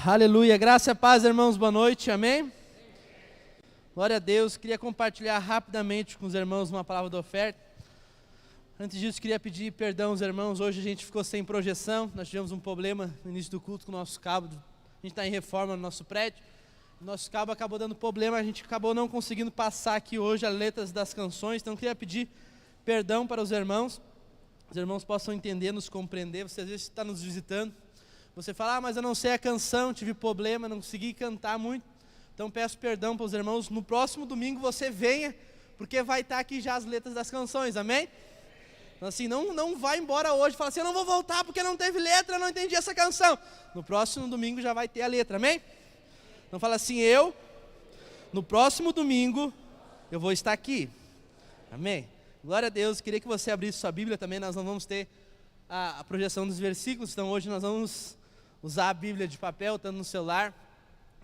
Aleluia, graça e paz, irmãos, boa noite, amém? Glória a Deus, queria compartilhar rapidamente com os irmãos uma palavra de oferta. Antes disso, queria pedir perdão aos irmãos, hoje a gente ficou sem projeção, nós tivemos um problema no início do culto com o nosso cabo, a gente está em reforma no nosso prédio, o nosso cabo acabou dando problema, a gente acabou não conseguindo passar aqui hoje as letras das canções, então queria pedir perdão para os irmãos possam entender, nos compreender. Você às vezes está nos visitando, você fala, mas eu não sei a canção, tive problema, não consegui cantar muito. Então peço perdão para os irmãos, no próximo domingo você venha, porque vai estar aqui já as letras das canções, amém? Então assim, não vai embora hoje, fala assim, eu não vou voltar porque não teve letra, eu não entendi essa canção. No próximo domingo já vai ter a letra, amém? Então fala assim, no próximo domingo, eu vou estar aqui, amém? Glória a Deus, queria que você abrisse sua Bíblia também, nós não vamos ter a projeção dos versículos, então hoje nós vamos usar a Bíblia de papel, estando no celular.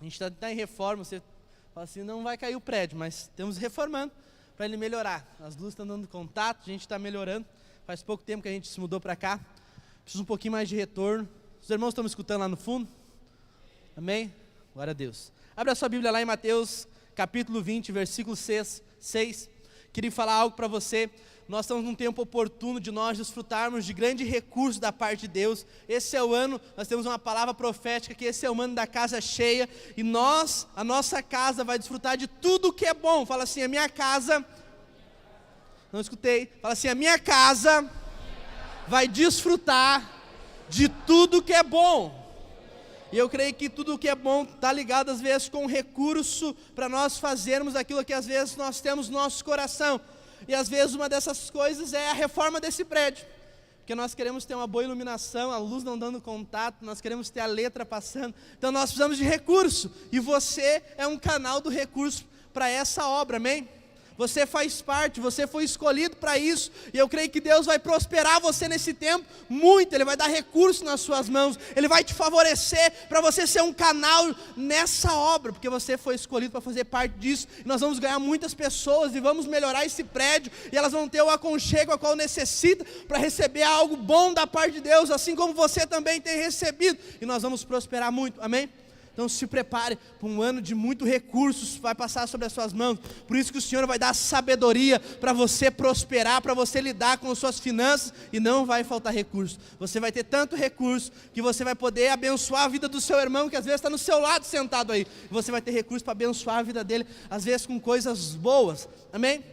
A gente está em reforma, você fala assim, não vai cair o prédio, mas estamos reformando para ele melhorar. As luzes estão dando contato, a gente está melhorando. Faz pouco tempo que a gente se mudou para cá, precisa um pouquinho mais de retorno. Os irmãos estão me escutando lá no fundo? Amém? Glória a Deus. Abra a sua Bíblia lá em Mateus, capítulo 20, versículo 6. Queria falar algo para você. Nós estamos num tempo oportuno de nós desfrutarmos de grande recurso da parte de Deus. Esse é o ano, nós temos uma palavra profética que esse é o ano da casa cheia. E a nossa casa vai desfrutar de tudo que é bom. Fala assim, a minha casa, não escutei, fala assim, a minha casa vai desfrutar de tudo que é bom. E eu creio que tudo o que é bom está ligado às vezes com recurso para nós fazermos aquilo que às vezes nós temos no nosso coração. E às vezes uma dessas coisas é a reforma desse prédio. Porque nós queremos ter uma boa iluminação, a luz não dando contato, nós queremos ter a letra passando. Então nós precisamos de recurso. E você é um canal do recurso para essa obra, amém? Você faz parte, você foi escolhido para isso, e eu creio que Deus vai prosperar você nesse tempo muito, Ele vai dar recurso nas suas mãos, Ele vai te favorecer para você ser um canal nessa obra, porque você foi escolhido para fazer parte disso, e nós vamos ganhar muitas pessoas, e vamos melhorar esse prédio, e elas vão ter o aconchego a qual necessita, para receber algo bom da parte de Deus, assim como você também tem recebido, e nós vamos prosperar muito, amém? Então se prepare para um ano de muito recursos, vai passar sobre as suas mãos. Por isso que o Senhor vai dar sabedoria para você prosperar, para você lidar com as suas finanças, e não vai faltar recurso. Você vai ter tanto recurso que você vai poder abençoar a vida do seu irmão, que às vezes está no seu lado sentado aí. Você vai ter recurso para abençoar a vida dele, às vezes com coisas boas, amém?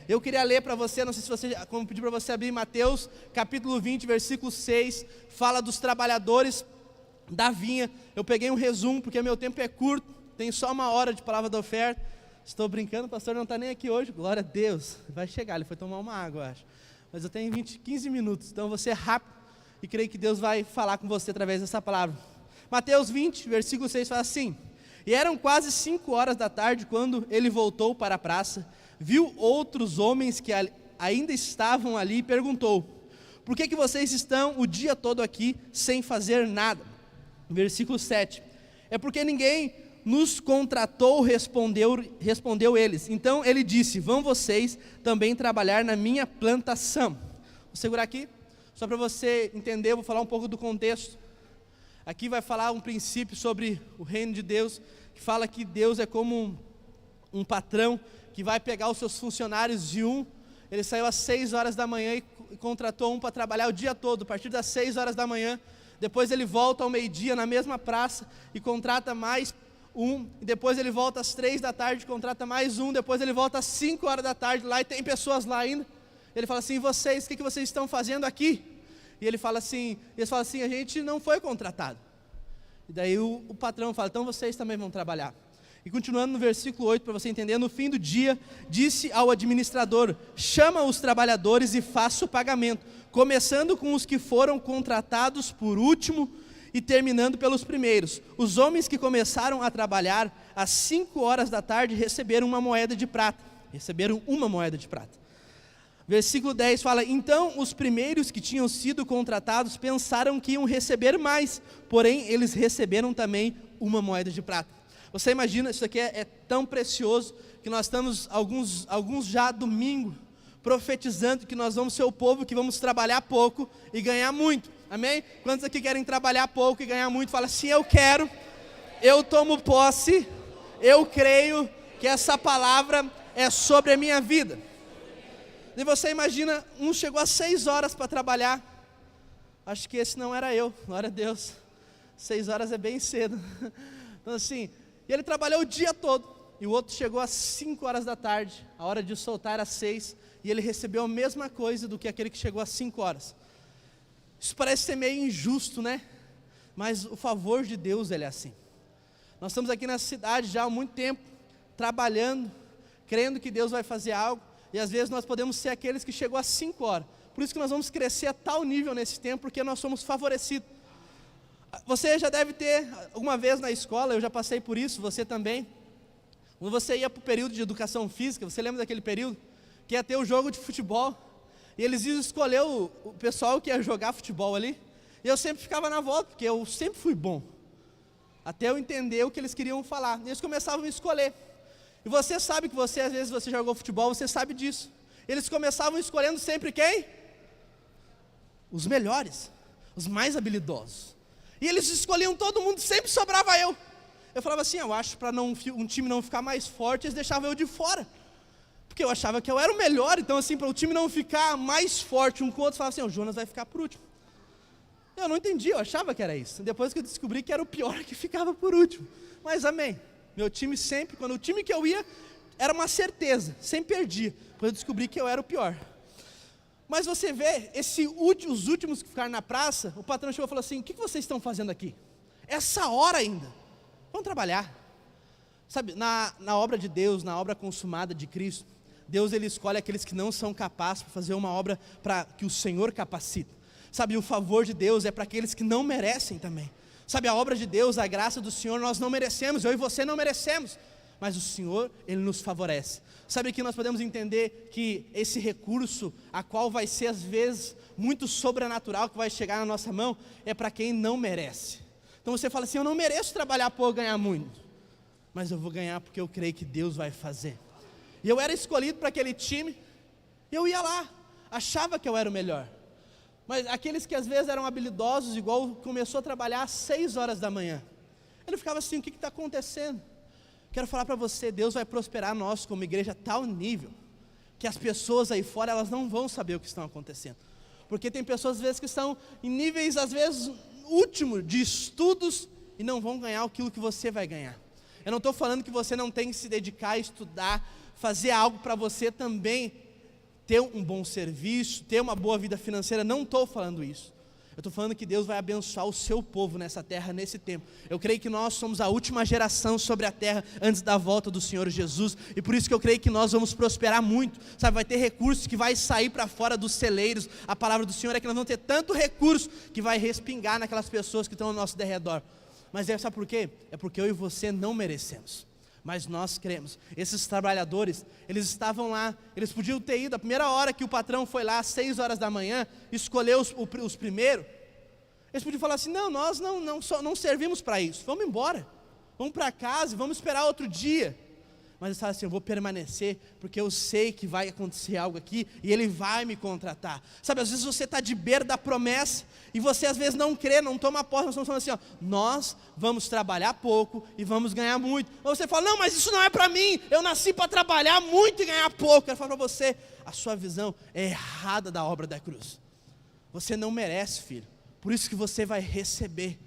Eu queria ler para você, não sei se você, como pedir para você abrir Mateus, capítulo 20, versículo 6, fala dos trabalhadores da vinha. Eu peguei um resumo, porque meu tempo é curto, tem só 1 hora de palavra da oferta. Estou brincando, o pastor não está nem aqui hoje, glória a Deus, vai chegar, ele foi tomar uma água, eu acho. Mas eu tenho 15 minutos, então eu vou ser rápido, e creio que Deus vai falar com você através dessa palavra. Mateus 20, versículo 6 fala assim, e eram quase 5 horas da tarde, quando ele voltou para a praça, viu outros homens que ainda estavam ali, e perguntou, por que vocês estão o dia todo aqui, sem fazer nada? Versículo 7, é porque ninguém nos contratou, respondeu eles. Então ele disse, vão vocês também trabalhar na minha plantação. Vou segurar aqui, só para você entender, vou falar um pouco do contexto. Aqui vai falar um princípio sobre o reino de Deus, que fala que Deus é como um patrão, que vai pegar os seus funcionários ele saiu às 6 horas da manhã e contratou um para trabalhar o dia todo, a partir das 6 horas da manhã, depois ele volta ao meio-dia na mesma praça e contrata mais um, e depois ele volta às 3 da tarde e contrata mais um, depois ele volta às 5 horas da tarde lá e tem pessoas lá ainda. Ele fala assim, vocês, o que vocês estão fazendo aqui? E eles falam assim, a gente não foi contratado. E daí o patrão fala, então vocês também vão trabalhar. E continuando no versículo 8, para você entender, no fim do dia, disse ao administrador, chama os trabalhadores e faça o pagamento, começando com os que foram contratados por último e terminando pelos primeiros. Os homens que começaram a trabalhar às 5 horas da tarde receberam uma moeda de prata. Versículo 10 fala, então os primeiros que tinham sido contratados pensaram que iam receber mais, porém eles receberam também uma moeda de prata. Você imagina, isso aqui é tão precioso, que nós estamos alguns já domingo, profetizando que nós vamos ser o povo que vamos trabalhar pouco e ganhar muito, amém? Quantos aqui querem trabalhar pouco e ganhar muito? Fala assim, eu quero eu tomo posse, eu creio que essa palavra é sobre a minha vida. E você imagina, um chegou às 6 horas para trabalhar. Acho que esse não era eu, glória a Deus. 6 horas é bem cedo. Então assim, e ele trabalhou o dia todo. E o outro chegou às 5 horas da tarde. A hora de soltar era às 6. E ele recebeu a mesma coisa do que aquele que chegou às 5 horas. Isso parece ser meio injusto, né? Mas o favor de Deus, ele é assim. Nós estamos aqui nessa cidade já há muito tempo, trabalhando, crendo que Deus vai fazer algo. E às vezes nós podemos ser aqueles que chegou às 5 horas. Por isso que nós vamos crescer a tal nível nesse tempo, porque nós somos favorecidos. Você já deve ter, alguma vez na escola, eu já passei por isso, você também. Quando você ia para o período de educação física, você lembra daquele período? Que ia ter o jogo de futebol. E eles iam escolher o pessoal que ia jogar futebol ali. E eu sempre ficava na volta, porque eu sempre fui bom. Até eu entender o que eles queriam falar. E eles começavam a escolher. E você sabe que você, às vezes, você jogou futebol, você sabe disso. Eles começavam escolhendo sempre quem? Os melhores, os mais habilidosos. E eles escolhiam todo mundo, sempre sobrava eu. Eu falava assim, eu acho para um time não ficar mais forte, eles deixavam eu de fora. Porque eu achava que eu era o melhor, então assim, para o time não ficar mais forte um com o outro, falava assim, o Jonas vai ficar por último. Eu não entendi, eu achava que era isso. Depois que eu descobri que era o pior que ficava por último. Mas amém, meu time sempre, quando o time que eu ia, era uma certeza, sempre perdia. Depois eu descobri que eu era o pior. Mas você vê, os últimos que ficaram na praça, o patrão chegou e falou assim, o que vocês estão fazendo aqui? Essa hora ainda, vamos trabalhar. Sabe, na obra de Deus, na obra consumada de Cristo, Deus ele escolhe aqueles que não são capazes para fazer uma obra para que o Senhor capacita. Sabe, o favor de Deus é para aqueles que não merecem também. Sabe, a obra de Deus, a graça do Senhor, nós não merecemos, eu e você não merecemos. Mas o Senhor, Ele nos favorece. Sabe que nós podemos entender que esse recurso, a qual vai ser às vezes muito sobrenatural, que vai chegar na nossa mão, é para quem não merece. Então você fala assim, eu não mereço trabalhar por ganhar muito, mas eu vou ganhar porque eu creio que Deus vai fazer. E eu era escolhido para aquele time, eu ia lá, achava que eu era o melhor. Mas aqueles que às vezes eram habilidosos, igual começou a trabalhar às 6 horas da manhã, ele ficava assim, o que está acontecendo? Quero falar para você, Deus vai prosperar nós como igreja a tal nível, que as pessoas aí fora, elas não vão saber o que está acontecendo. Porque tem pessoas às vezes que estão em níveis às vezes últimos de estudos e não vão ganhar aquilo que você vai ganhar. Eu não estou falando que você não tem que se dedicar a estudar, fazer algo para você também ter um bom serviço, ter uma boa vida financeira, não estou falando isso. Eu estou falando que Deus vai abençoar o seu povo nessa terra, nesse tempo. Eu creio que nós somos a última geração sobre a terra antes da volta do Senhor Jesus. E por isso que eu creio que nós vamos prosperar muito. Sabe, vai ter recursos que vai sair para fora dos celeiros. A palavra do Senhor é que nós vamos ter tanto recurso que vai respingar naquelas pessoas que estão ao nosso derredor. Mas sabe por quê? É porque eu e você não merecemos. Mas nós cremos. Esses trabalhadores, eles estavam lá, eles podiam ter ido, a primeira hora que o patrão foi lá, às 6 horas da manhã, escolheu os primeiros, eles podiam falar assim, não, nós não servimos para isso, vamos embora, vamos para casa e vamos esperar outro dia. Mas eles falaram assim, eu vou permanecer, porque eu sei que vai acontecer algo aqui, e Ele vai me contratar. Sabe, às vezes você está de beira da promessa, e você às vezes não crê, não toma posse, nós estamos falando assim, ó, nós vamos trabalhar pouco, e vamos ganhar muito. Ou você fala, não, mas isso não é para mim, eu nasci para trabalhar muito e ganhar pouco. Eu quero falar para você, a sua visão é errada da obra da cruz. Você não merece, filho, por isso que você vai receber.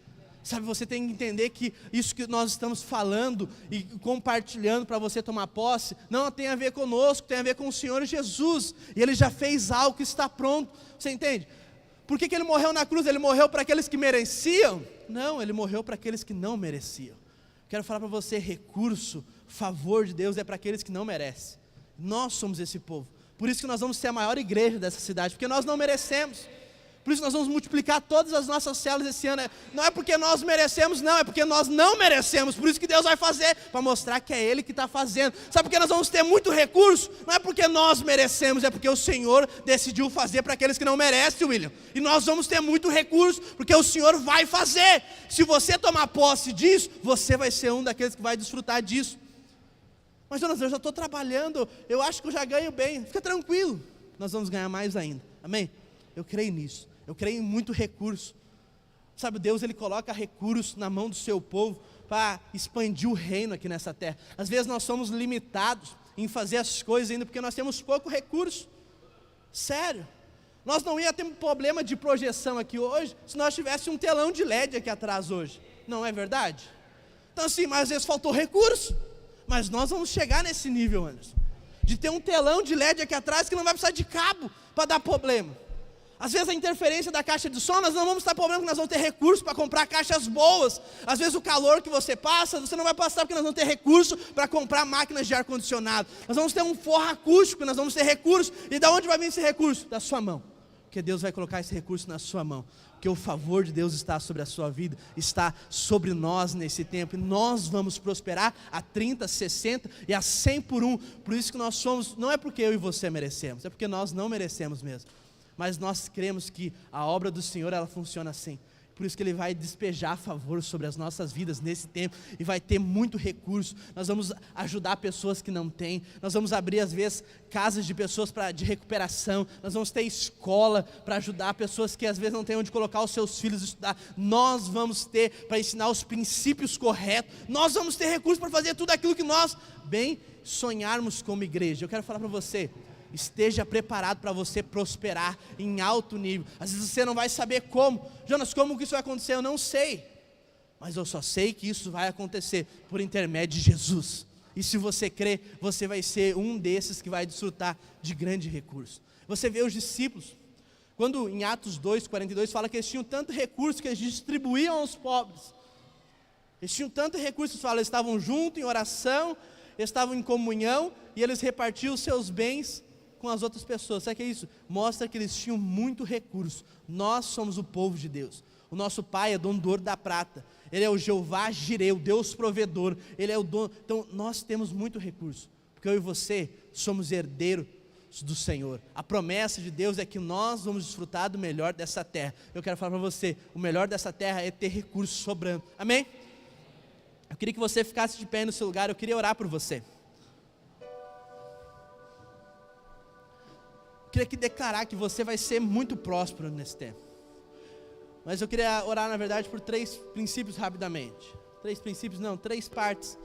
Sabe, você tem que entender que isso que nós estamos falando e compartilhando para você tomar posse, não tem a ver conosco, tem a ver com o Senhor Jesus. E Ele já fez algo que está pronto, você entende? Por que Ele morreu na cruz? Ele morreu para aqueles que mereciam? Não, Ele morreu para aqueles que não mereciam. Quero falar para você, recurso, favor de Deus é para aqueles que não merecem. Nós somos esse povo. Por isso que nós vamos ser a maior igreja dessa cidade, porque nós não merecemos. Por isso nós vamos multiplicar todas as nossas células esse ano. Não é porque nós merecemos, não, é porque nós não merecemos. Por isso que Deus vai fazer, para mostrar que é Ele que está fazendo. Sabe por que nós vamos ter muito recurso? Não é porque nós merecemos, é porque o Senhor decidiu fazer para aqueles que não merecem, William. E nós vamos ter muito recurso, porque o Senhor vai fazer. Se você tomar posse disso, você vai ser um daqueles que vai desfrutar disso. Mas Jonas, eu já estou trabalhando, eu acho que eu já ganho bem. Fica tranquilo, nós vamos ganhar mais ainda. Amém? Eu creio nisso. Eu creio em muito recurso. Sabe, Deus Ele coloca recursos na mão do seu povo para expandir o reino aqui nessa terra. Às vezes nós somos limitados em fazer as coisas ainda porque nós temos pouco recurso. Sério. Nós não ia ter um problema de projeção aqui hoje se nós tivéssemos um telão de LED aqui atrás hoje. Não é verdade? Então assim, mas às vezes faltou recurso. Mas nós vamos chegar nesse nível, Anderson, de ter um telão de LED aqui atrás que não vai precisar de cabo para dar problema. Às vezes a interferência da caixa de som, nós não vamos estar problema, porque nós vamos ter recurso para comprar caixas boas. Às vezes o calor que você passa, você não vai passar porque nós vamos ter recurso para comprar máquinas de ar-condicionado. Nós vamos ter um forro acústico, nós vamos ter recurso. E de onde vai vir esse recurso? Da sua mão. Porque Deus vai colocar esse recurso na sua mão. Porque o favor de Deus está sobre a sua vida, está sobre nós nesse tempo. E nós vamos prosperar a 30, 60 e a 100 por um. Por isso que nós somos, não é porque eu e você merecemos, é porque nós não merecemos mesmo. Mas nós cremos que a obra do Senhor, ela funciona assim. Por isso que Ele vai despejar favor sobre as nossas vidas nesse tempo. E vai ter muito recurso. Nós vamos ajudar pessoas que não têm. Nós vamos abrir às vezes casas de pessoas de recuperação. Nós vamos ter escola para ajudar pessoas que às vezes não têm onde colocar os seus filhos estudar. Nós vamos ter para ensinar os princípios corretos. Nós vamos ter recurso para fazer tudo aquilo que nós bem sonharmos como igreja. Eu quero falar para você. Esteja preparado para você prosperar em alto nível. Às vezes você não vai saber como. Jonas, como que isso vai acontecer? Eu não sei. Mas eu só sei que isso vai acontecer por intermédio de Jesus. E se você crer, você vai ser um desses que vai desfrutar de grande recurso. Você vê os discípulos, quando em Atos 2:42 fala que eles tinham tanto recurso que eles distribuíam aos pobres. Eles tinham tanto recurso, eles estavam juntos em oração, eles estavam em comunhão e eles repartiam os seus bens com as outras pessoas. Sabe o que é isso? Mostra que eles tinham muito recurso. Nós somos o povo de Deus. O nosso pai é dono do ouro e da prata. Ele é o Jeová Jireh, o Deus provedor. Ele é o dono. Então nós temos muito recurso, porque eu e você somos herdeiros do Senhor. A promessa de Deus é que nós vamos desfrutar do melhor dessa terra. Eu quero falar para você, o melhor dessa terra é ter recursos sobrando. Amém? Eu queria que você ficasse de pé no seu lugar. Eu queria orar por você. Eu queria declarar que você vai ser muito próspero nesse tempo. Mas eu queria orar, na verdade, por 3 princípios rapidamente. 3 partes.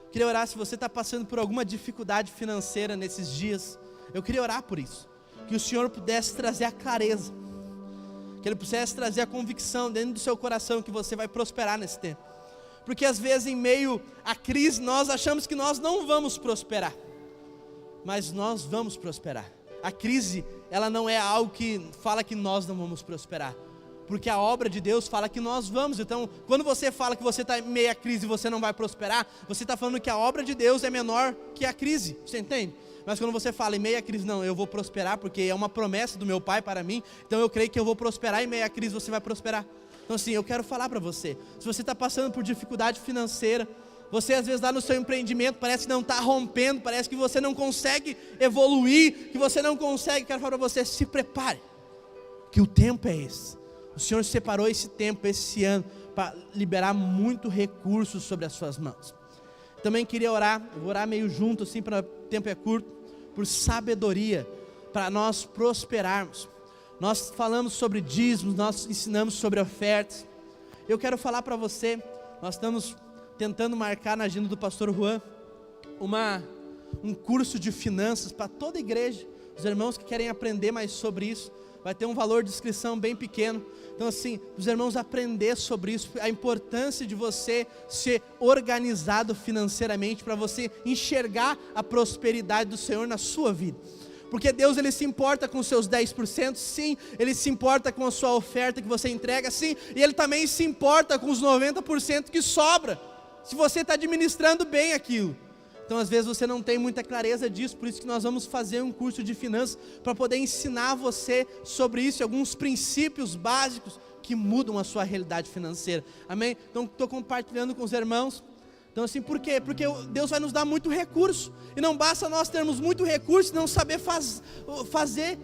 Eu queria orar se você está passando por alguma dificuldade financeira nesses dias. Eu queria orar por isso. Que o Senhor pudesse trazer a clareza. Que Ele pudesse trazer a convicção dentro do seu coração que você vai prosperar nesse tempo. Porque às vezes em meio à crise nós achamos que nós não vamos prosperar. Mas nós vamos prosperar. A crise, ela não é algo que fala que nós não vamos prosperar, porque a obra de Deus fala que nós vamos. Então, quando você fala que você está em meio à crise e você não vai prosperar, você está falando que a obra de Deus é menor que a crise, você entende? Mas quando você fala em meio à crise, não, eu vou prosperar porque é uma promessa do meu Pai para mim, então eu creio que eu vou prosperar em meio à crise, você vai prosperar. Então assim, eu quero falar para você, se você está passando por dificuldade financeira, você às vezes lá no seu empreendimento parece que não está rompendo, parece que você não consegue evoluir, que você não consegue, quero falar para você, se prepare, que o tempo é esse. O Senhor separou esse tempo, esse ano, para liberar muito recurso sobre as suas mãos. Também queria orar, eu vou orar meio junto assim, para o tempo é curto, por sabedoria, para nós prosperarmos. Nós falamos sobre dízimos, nós ensinamos sobre ofertas. Eu quero falar para você, nós estamos tentando marcar na agenda do pastor Juan um curso de finanças para toda a igreja. Os irmãos que querem aprender mais sobre isso, vai ter um valor de inscrição bem pequeno. Então assim, os irmãos aprender sobre isso, a importância de você ser organizado financeiramente, para você enxergar a prosperidade do Senhor na sua vida. Porque Deus, Ele se importa com os seus 10%, sim. Ele se importa com a sua oferta que você entrega, sim. E Ele também se importa com os 90% que sobra, se você está administrando bem aquilo. Então às vezes você não tem muita clareza disso, por isso que nós vamos fazer um curso de finanças, para poder ensinar você sobre isso, alguns princípios básicos que mudam a sua realidade financeira, amém? Então estou compartilhando com os irmãos. Então assim, por quê? Porque Deus vai nos dar muito recurso, e não basta nós termos muito recurso e não saber fazer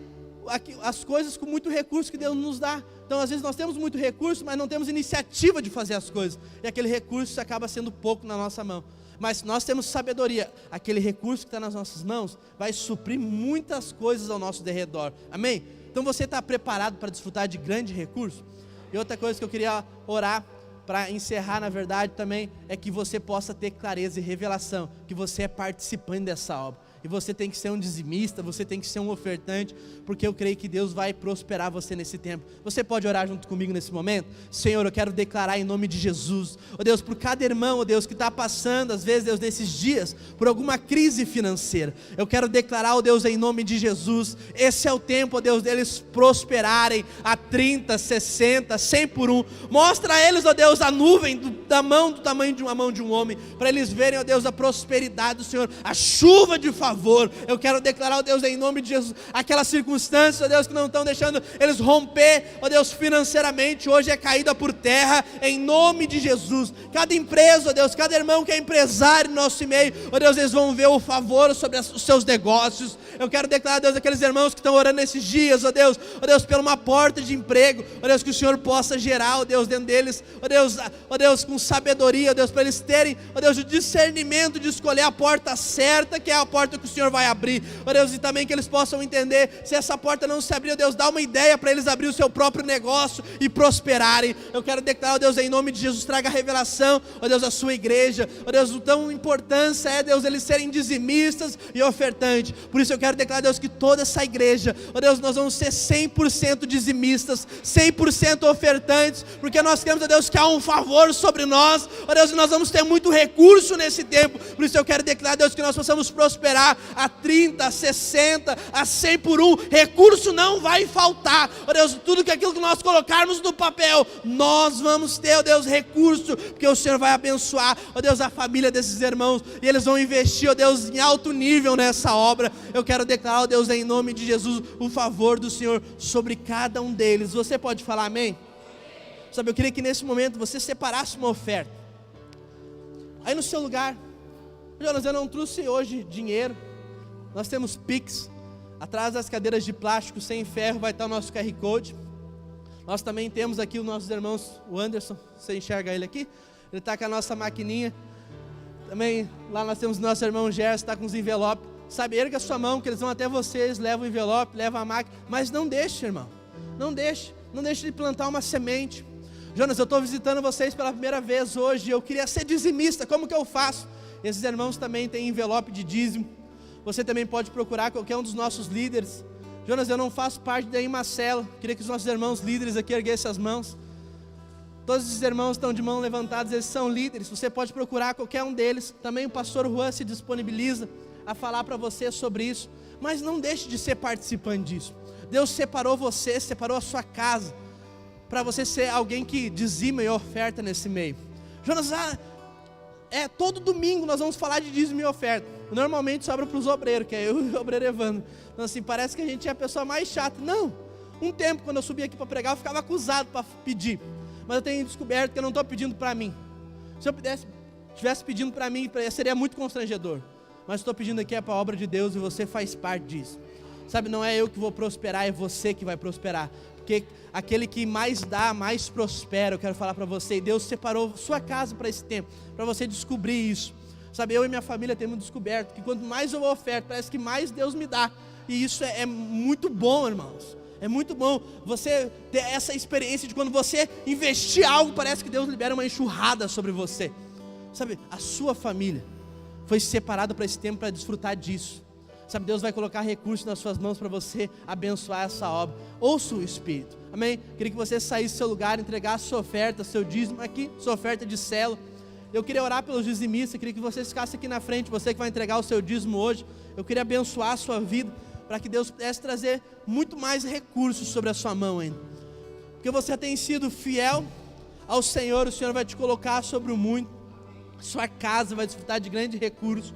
as coisas com muito recurso que Deus nos dá. Então às vezes nós temos muito recurso, mas não temos iniciativa de fazer as coisas, e aquele recurso acaba sendo pouco na nossa mão. Mas se nós temos sabedoria, aquele recurso que está nas nossas mãos vai suprir muitas coisas ao nosso derredor, amém? Então você está preparado para desfrutar de grande recurso? E outra coisa que eu queria orar para encerrar, na verdade, também, é que você possa ter clareza e revelação, que você é participante dessa obra. E você tem que ser um dizimista, você tem que ser um ofertante, porque eu creio que Deus vai prosperar você nesse tempo. Você pode orar junto comigo nesse momento? Senhor, eu quero declarar em nome de Jesus, ó Deus, por cada irmão, ó Deus, que está passando, às vezes, Deus, nesses dias, por alguma crise financeira. Eu quero declarar, ó Deus, em nome de Jesus, esse é o tempo, ó Deus, deles prosperarem a 30, 60, 100 por um. Mostra a eles, ó Deus, a nuvem do tamanho de uma mão de um homem, para eles verem, ó Deus, a prosperidade do Senhor, a chuva de favor. Eu quero declarar, ó Deus, em nome de Jesus, aquelas circunstâncias, ó Deus, que não estão deixando eles romper, ó Deus, financeiramente, hoje é caída por terra, em nome de Jesus. Cada empresa, ó Deus, cada irmão que é empresário no nosso meio, ó Deus, eles vão ver o favor sobre os seus negócios. Eu quero declarar, ó Deus, aqueles irmãos que estão orando nesses dias, ó Deus, por uma porta de emprego, ó Deus, que o Senhor possa gerar, ó Deus, dentro deles, ó Deus, com sabedoria, ó Deus, para eles terem, ó Deus, o discernimento de escolher a porta certa, que é a porta que o Senhor vai abrir, ó Deus, e também que eles possam entender, se essa porta não se abrir, ó Deus, dá uma ideia para eles abrir o seu próprio negócio e prosperarem. Eu quero declarar, ó Deus, em nome de Jesus, traga revelação, ó Deus, à sua igreja, ó Deus, o tão importância é, Deus, eles serem dizimistas e ofertantes. Por isso eu quero declarar, Deus, que toda essa igreja, ó Deus, nós vamos ser 100% dizimistas, 100% ofertantes, porque nós queremos, ó Deus, que há um favor sobre nós, ó Deus, e nós vamos ter muito recurso nesse tempo. Por isso eu quero declarar, Deus, que nós possamos prosperar a 30, a 60, a 100 por um, recurso não vai faltar, ó Deus, tudo aquilo que nós colocarmos no papel, nós vamos ter, ó Deus, recurso, porque o Senhor vai abençoar, ó Deus, a família desses irmãos, e eles vão investir, ó Deus, em alto nível nessa obra. Eu quero declarar, ó Deus, em nome de Jesus, o favor do Senhor sobre cada um deles. Você pode falar amém? Sabe, eu queria que nesse momento você separasse uma oferta, aí no seu lugar. Jonas, eu não trouxe hoje dinheiro, nós temos Pix, atrás das cadeiras de plástico sem ferro vai estar o nosso QR Code. Nós também temos aqui os nossos irmãos, o Anderson, você enxerga ele aqui? Ele está com a nossa maquininha. Também lá nós temos o nosso irmão Gerson, está com os envelopes. Sabe, erga a sua mão, que eles vão até vocês, levam o envelope, levam a máquina. Mas não deixe, irmão, não deixe de plantar uma semente. Jonas, eu estou visitando vocês pela primeira vez hoje, eu queria ser dizimista, como que eu faço? Esses irmãos também têm envelope de dízimo. Você também pode procurar qualquer um dos nossos líderes. Jonas, eu não faço parte da Imacelo, queria que os nossos irmãos líderes aqui erguessem as mãos. Todos esses irmãos estão de mão levantadas, eles são líderes, você pode procurar qualquer um deles. Também o pastor Juan se disponibiliza a falar para você sobre isso, mas não deixe de ser participante disso. Deus separou você, separou a sua casa, para você ser alguém que dizima e oferta nesse meio. Jonas, todo domingo nós vamos falar de dízimo e oferta. Normalmente sobra para os obreiros, que é eu e o obreiro Evandro. Então assim, parece que a gente é a pessoa mais chata. Não, um tempo quando eu subia aqui para pregar, eu ficava acusado para pedir. Mas eu tenho descoberto que eu não estou pedindo para mim. Se eu estivesse pedindo para mim, seria muito constrangedor. Mas estou pedindo aqui é para a obra de Deus e você faz parte disso. Sabe, não é eu que vou prosperar, é você que vai prosperar. Porque aquele que mais dá, mais prospera. Eu quero falar para você, e Deus separou sua casa para esse tempo, para você descobrir isso. Sabe, eu e minha família temos descoberto que quanto mais eu oferto, parece que mais Deus me dá. E isso é muito bom, irmãos. É muito bom você ter essa experiência de quando você investir algo, parece que Deus libera uma enxurrada sobre você. Sabe, a sua família foi separada para esse tempo, para desfrutar disso. Sabe, Deus vai colocar recursos nas suas mãos para você abençoar essa obra. Ouça o Espírito, amém? Queria que você saísse do seu lugar, entregasse sua oferta, seu dízimo aqui, sua oferta de célula. Eu queria orar pelos dizimistas, queria que você ficasse aqui na frente, você que vai entregar o seu dízimo hoje. Eu queria abençoar a sua vida, para que Deus pudesse trazer muito mais recursos sobre a sua mão ainda. Porque você tem sido fiel ao Senhor, o Senhor vai te colocar sobre o muito. Sua casa vai desfrutar de grandes recursos.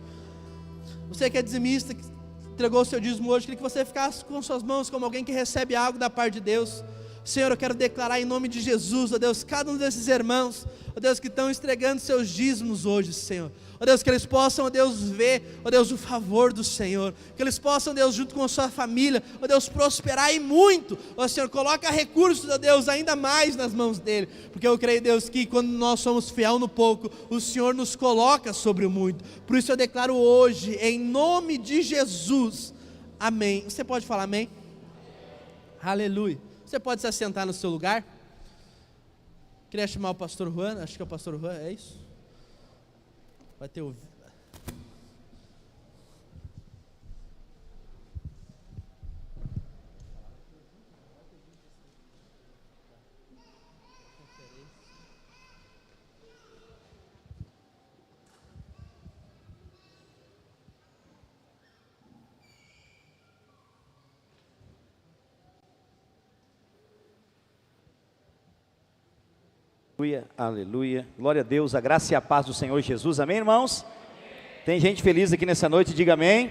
Você que é dizimista, que entregou o seu dízimo hoje, queria que você ficasse com suas mãos como alguém que recebe algo da parte de Deus. Senhor, eu quero declarar em nome de Jesus, ó Deus, cada um desses irmãos, ó Deus, que estão entregando seus dízimos hoje, Senhor. Ó Deus, que eles possam, ó Deus, ver, ó Deus, o favor do Senhor. Que eles possam, ó Deus, junto com a sua família, ó Deus, prosperar e muito. Ó Senhor, coloca recursos, ó Deus, ainda mais nas mãos dele. Porque eu creio, Deus, que quando nós somos fiel no pouco, o Senhor nos coloca sobre o muito. Por isso eu declaro hoje, em nome de Jesus, amém. Você pode falar amém? Aleluia. Você pode se assentar no seu lugar? queria chamar o pastor Juan, acho que é o pastor Juan, é isso? Vai ter o... Aleluia, aleluia, glória a Deus, a graça e a paz do Senhor Jesus, amém, irmãos? Tem gente feliz aqui nessa noite, diga amém.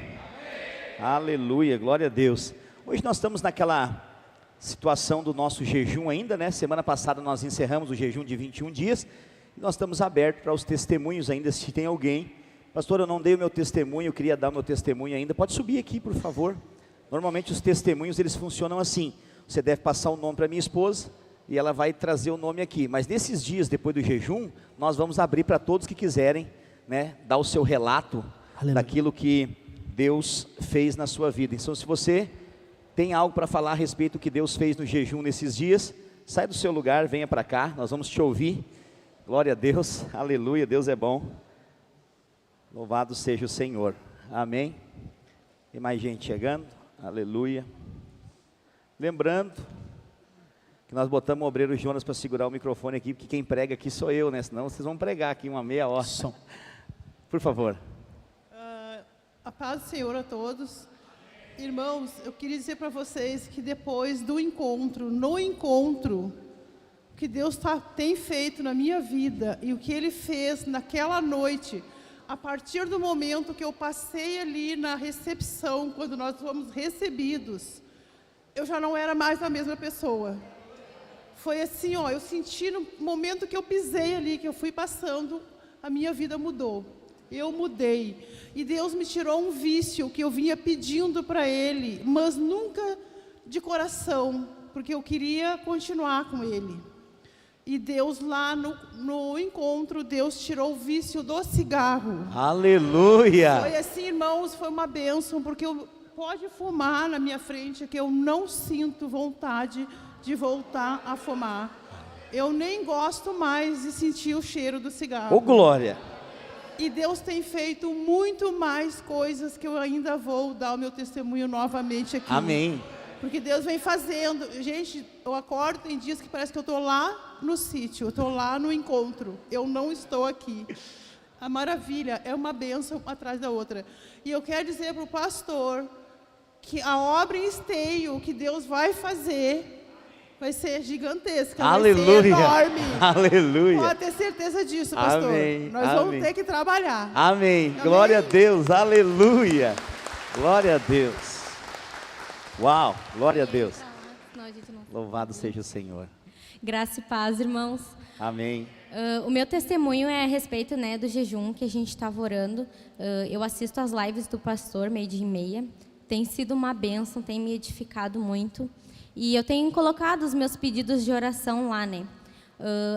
Aleluia, glória a Deus. Hoje nós estamos naquela situação do nosso jejum ainda, né? Semana passada nós encerramos o jejum de 21 dias, e nós estamos abertos para os testemunhos ainda, se tem alguém. Pastor, eu não dei o meu testemunho, eu queria dar o meu testemunho ainda, pode subir aqui, por favor. Normalmente os testemunhos, eles funcionam assim, você deve passar o nome para minha esposa, e ela vai trazer o nome aqui, mas nesses dias, depois do jejum, nós vamos abrir para todos que quiserem, né, dar o seu relato, aleluia, daquilo que Deus fez na sua vida. Então, se você tem algo para falar a respeito do que Deus fez no jejum nesses dias, sai do seu lugar, venha para cá, nós vamos te ouvir. Glória a Deus, aleluia, Deus é bom, louvado seja o Senhor, amém. Tem mais gente chegando, aleluia. Lembrando que nós botamos o obreiro Jonas para segurar o microfone aqui, porque quem prega aqui sou eu, né? Senão vocês vão pregar aqui uma meia hora. Por favor. A paz do Senhor a todos. Irmãos, eu queria dizer para vocês que depois do encontro, no encontro, o que Deus tem feito na minha vida e o que Ele fez naquela noite, a partir do momento que eu passei ali na recepção, quando nós fomos recebidos, eu já não era mais a mesma pessoa. Foi assim, ó, eu senti no momento que eu pisei ali, que eu fui passando, a minha vida mudou. Eu mudei. E Deus me tirou um vício que eu vinha pedindo para Ele, mas nunca de coração, porque eu queria continuar com Ele. E Deus lá no encontro, Deus tirou o vício do cigarro. Aleluia! Foi assim, irmãos, foi uma bênção, porque pode fumar na minha frente, que eu não sinto vontade de voltar a fumar. Eu nem gosto mais de sentir o cheiro do cigarro. Ô glória! E Deus tem feito muito mais coisas que eu ainda vou dar o meu testemunho novamente aqui. Amém. Porque Deus vem fazendo. Gente, eu acordo, tem dias que parece que eu estou lá no sítio, eu estou lá no encontro. Eu não estou aqui. A maravilha é uma bênção atrás da outra. E eu quero dizer para o pastor que a obra em esteio que Deus vai fazer vai ser gigantesca, aleluia, vai ser enorme. Aleluia. Pode ter certeza disso, pastor. Amém, nós amém, vamos ter que trabalhar. Amém. Amém. Glória a Deus, aleluia. Glória a Deus. Uau, glória a Deus. Louvado seja o Senhor. Graça e paz, irmãos. Amém. O meu testemunho é a respeito, né, do jejum que a gente estava orando. Eu assisto as lives do pastor, 12h30. Tem sido uma bênção, tem me edificado muito. E eu tenho colocado os meus pedidos de oração lá, né?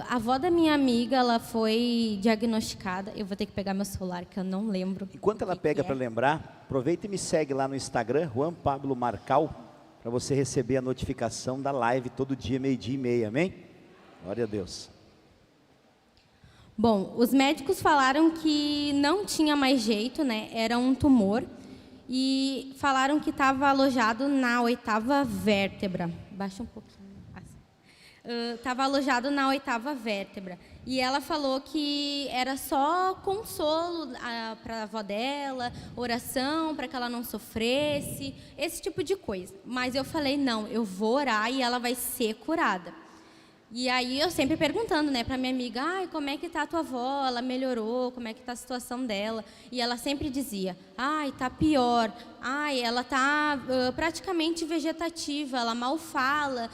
A avó da minha amiga, ela foi diagnosticada. Eu vou ter que pegar meu celular, que eu não lembro. Enquanto ela pega para lembrar, aproveita e me segue lá no Instagram, Juan Pablo Marcal, para você receber a notificação da live todo dia, 12h30, amém? Glória a Deus. Bom, os médicos falaram que não tinha mais jeito, né? Era um tumor. E falaram que estava alojado na 8ª vértebra. Baixa um pouquinho. Estava alojado na 8ª vértebra. E ela falou que era só consolo para a avó dela, oração para que ela não sofresse, esse tipo de coisa. Mas eu falei, não, eu vou orar e ela vai ser curada. E aí eu sempre perguntando, né, para minha amiga, ai, como é que tá a tua avó? Ela melhorou? Como é que tá a situação dela? E ela sempre dizia, ai, tá pior. Ai, ela tá praticamente vegetativa, ela mal fala.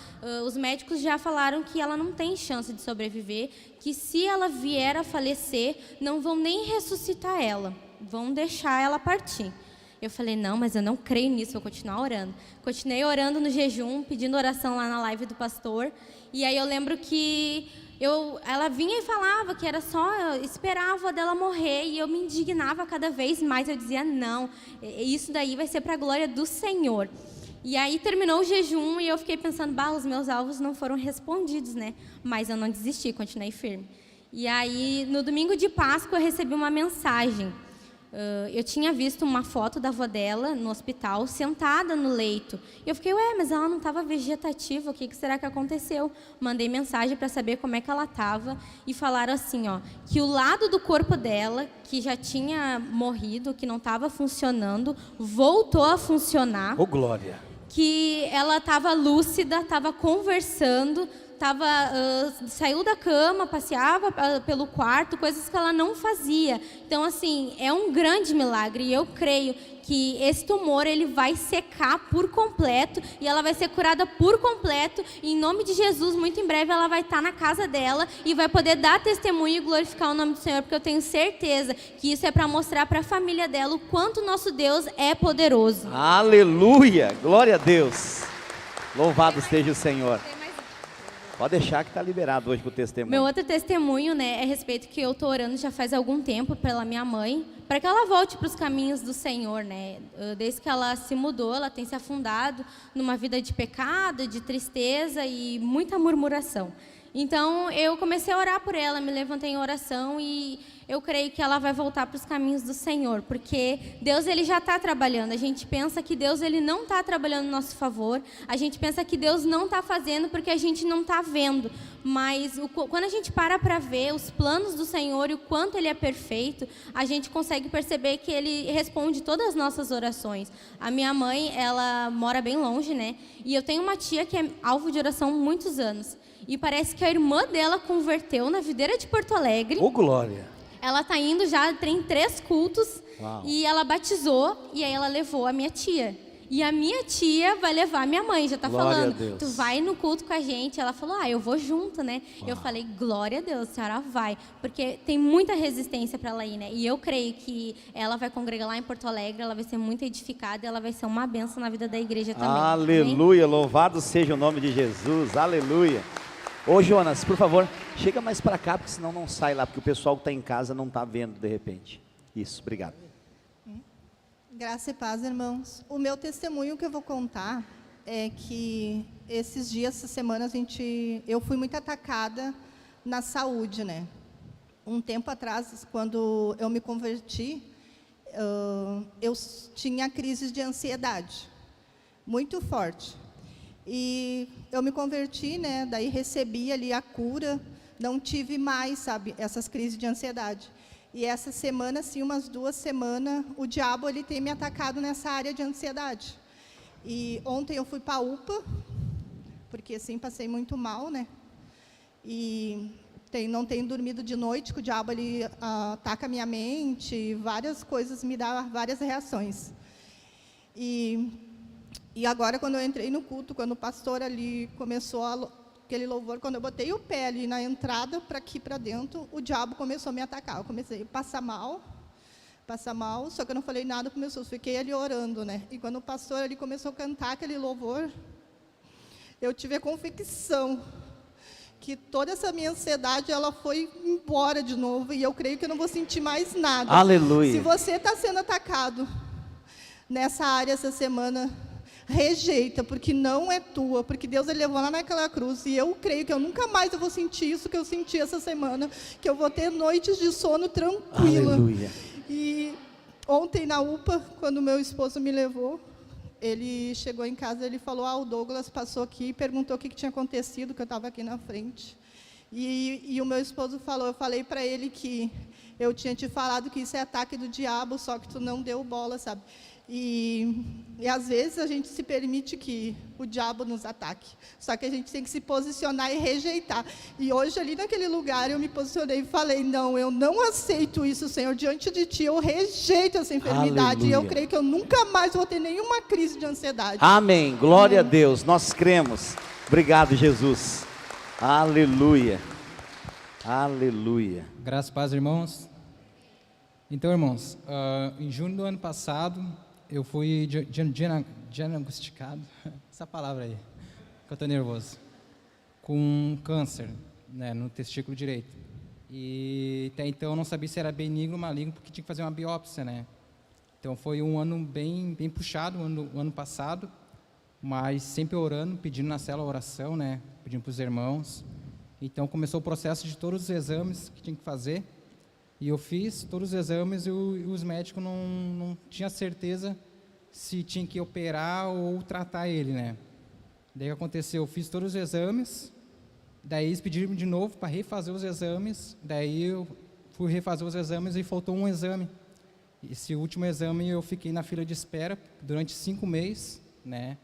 Os médicos já falaram que ela não tem chance de sobreviver, que se ela vier a falecer, não vão nem ressuscitar ela, vão deixar ela partir. Eu falei, não, mas eu não creio nisso, vou continuar orando. Continuei orando no jejum, pedindo oração lá na live do pastor. E aí eu lembro que ela vinha e falava que era só esperar a avó dela morrer. E eu me indignava cada vez mais, eu dizia, não, isso daí vai ser para a glória do Senhor. E aí terminou o jejum e eu fiquei pensando, os meus alvos não foram respondidos, né? Mas eu não desisti, continuei firme. E aí, no domingo de Páscoa, eu recebi uma mensagem. Eu tinha visto uma foto da avó dela no hospital, sentada no leito. E eu fiquei, mas ela não estava vegetativa, o que será que aconteceu? Mandei mensagem para saber como é que ela estava. E falaram assim, que o lado do corpo dela, que já tinha morrido, que não estava funcionando, voltou a funcionar. Ô, glória! Que ela estava lúcida, estava conversando, saiu da cama, passeava pelo quarto, coisas que ela não fazia. Então, assim, é um grande milagre. E eu creio que esse tumor ele vai secar por completo e ela vai ser curada por completo. E, em nome de Jesus, muito em breve ela vai estar na casa dela e vai poder dar testemunho e glorificar o nome do Senhor, porque eu tenho certeza que isso é para mostrar para a família dela o quanto o nosso Deus é poderoso. Aleluia! Glória a Deus! Louvado seja o Senhor. Pode deixar que está liberado hoje para o testemunho. Meu outro testemunho, né, é a respeito que eu estou orando já faz algum tempo pela minha mãe, para que ela volte para os caminhos do Senhor, né? Desde que ela se mudou, ela tem se afundado numa vida de pecado, de tristeza e muita murmuração. Então, eu comecei a orar por ela, me levantei em oração e eu creio que ela vai voltar para os caminhos do Senhor, porque Deus ele já está trabalhando. A gente pensa que Deus ele não está trabalhando no nosso favor, a gente pensa que Deus não está fazendo porque a gente não está vendo, mas quando a gente para ver os planos do Senhor e o quanto Ele é perfeito, a gente consegue perceber que Ele responde todas as nossas orações. A minha mãe, ela mora bem longe, né? E eu tenho uma tia que é alvo de oração há muitos anos. E parece que a irmã dela converteu na videira de Porto Alegre. Ô, glória! Ela está indo já, tem 3 cultos. Uau. E ela batizou e aí ela levou a minha tia. E a minha tia vai levar a minha mãe, já está falando, tu vai no culto com a gente. Ela falou, eu vou junto, né? Uau. Eu falei, glória a Deus, a senhora vai. Porque tem muita resistência para ela ir, né? E eu creio que ela vai congregar lá em Porto Alegre, ela vai ser muito edificada e ela vai ser uma bênção na vida da igreja também. Aleluia, louvado seja o nome de Jesus, aleluia. Ô Jonas, por favor, chega mais para cá, porque senão não sai lá, porque o pessoal que está em casa não está vendo de repente. Isso, obrigado. Graça e paz, irmãos. O meu testemunho que eu vou contar é que esses dias, essa semana, eu fui muito atacada na saúde, né? Um tempo atrás, quando eu me converti, eu tinha crises de ansiedade, muito forte. E eu me converti, né? Daí recebi ali a cura, não tive mais, sabe, essas crises de ansiedade. E essa semana, assim, umas 2 semanas, o diabo ele tem me atacado nessa área de ansiedade. E ontem eu fui para a UPA, porque assim passei muito mal, né? E não tenho dormido de noite, que o diabo ele ataca a minha mente, várias coisas me dão várias reações. E agora, quando eu entrei no culto, quando o pastor ali começou aquele louvor, quando eu botei o pé ali na entrada, para aqui para dentro, o diabo começou a me atacar. Eu comecei a passar mal, só que eu não falei nada para os meus filhos, fiquei ali orando, né? E quando o pastor ali começou a cantar aquele louvor, eu tive a convicção que toda essa minha ansiedade, ela foi embora de novo, e eu creio que eu não vou sentir mais nada. Aleluia! Se você está sendo atacado nessa área essa semana, rejeita, porque não é tua, porque Deus ele levou lá naquela cruz, e eu creio que eu nunca mais vou sentir isso que eu senti essa semana, que eu vou ter noites de sono tranquila. Aleluia. E ontem na UPA, quando meu esposo me levou, ele chegou em casa, ele falou, o Douglas passou aqui e perguntou o que tinha acontecido, que eu estava aqui na frente. E o meu esposo falou, eu falei para ele que eu tinha te falado que isso é ataque do diabo, só que tu não deu bola, sabe? E às vezes a gente se permite que o diabo nos ataque, só que a gente tem que se posicionar e rejeitar. E hoje ali naquele lugar eu me posicionei e falei, não, eu não aceito isso, Senhor, diante de Ti, eu rejeito essa enfermidade. Aleluia. E eu creio que eu nunca mais vou ter nenhuma crise de ansiedade. Amém, glória a Deus, nós cremos. Obrigado, Jesus. Aleluia, aleluia. Graças a paz, irmãos. Então, irmãos, em junho do ano passado, eu fui diagnosticado, essa palavra aí, que eu estou nervoso, com câncer, né, no testículo direito. E até então eu não sabia se era benigno ou maligno, porque tinha que fazer uma biópsia, né. Então foi um ano bem puxado, o ano passado, mas sempre orando, pedindo na célula oração, né? Pedindo para os irmãos. Então começou o processo de todos os exames que tinha que fazer. E eu fiz todos os exames e os médicos não tinham certeza se tinha que operar ou tratar ele, né? Daí o que aconteceu? Eu fiz todos os exames, daí eles pediram de novo para refazer os exames, daí eu fui refazer os exames e faltou um exame. Esse último exame eu fiquei na fila de espera durante 5 meses, né?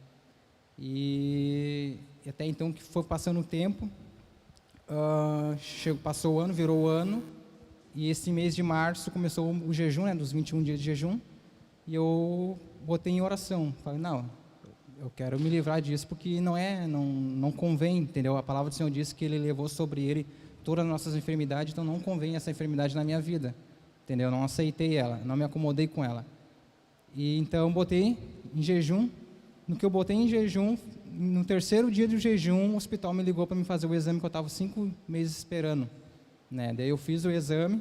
E até então que foi passando o tempo, passou o ano, virou o ano, e esse mês de março começou o jejum, né, dos 21 dias de jejum, e eu botei em oração. Falei, não, eu quero me livrar disso, porque não convém, entendeu? A palavra do Senhor diz que Ele levou sobre Ele todas as nossas enfermidades, então não convém essa enfermidade na minha vida, entendeu? Eu não aceitei ela, não me acomodei com ela. E então eu botei em jejum. No que eu botei em jejum, no terceiro dia do jejum, o hospital me ligou para me fazer o exame que eu estava 5 meses esperando, né? Daí eu fiz o exame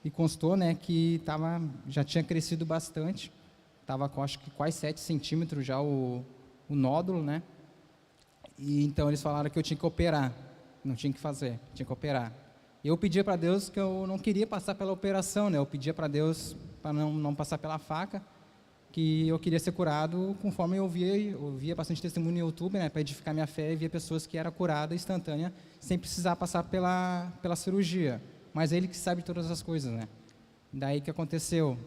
e constou, né, que já tinha crescido bastante, estava com acho que quase 7 centímetros já o nódulo, né? E então eles falaram que eu tinha que operar, não tinha que fazer, tinha que operar. Eu pedia para Deus que eu não queria passar pela operação, né? Eu pedia para Deus para não passar pela faca, que eu queria ser curado conforme eu via bastante testemunho no YouTube, né, para edificar minha fé, e via pessoas que eram curadas instantânea, sem precisar passar pela cirurgia. Mas Ele que sabe todas as coisas, né? Daí que aconteceu?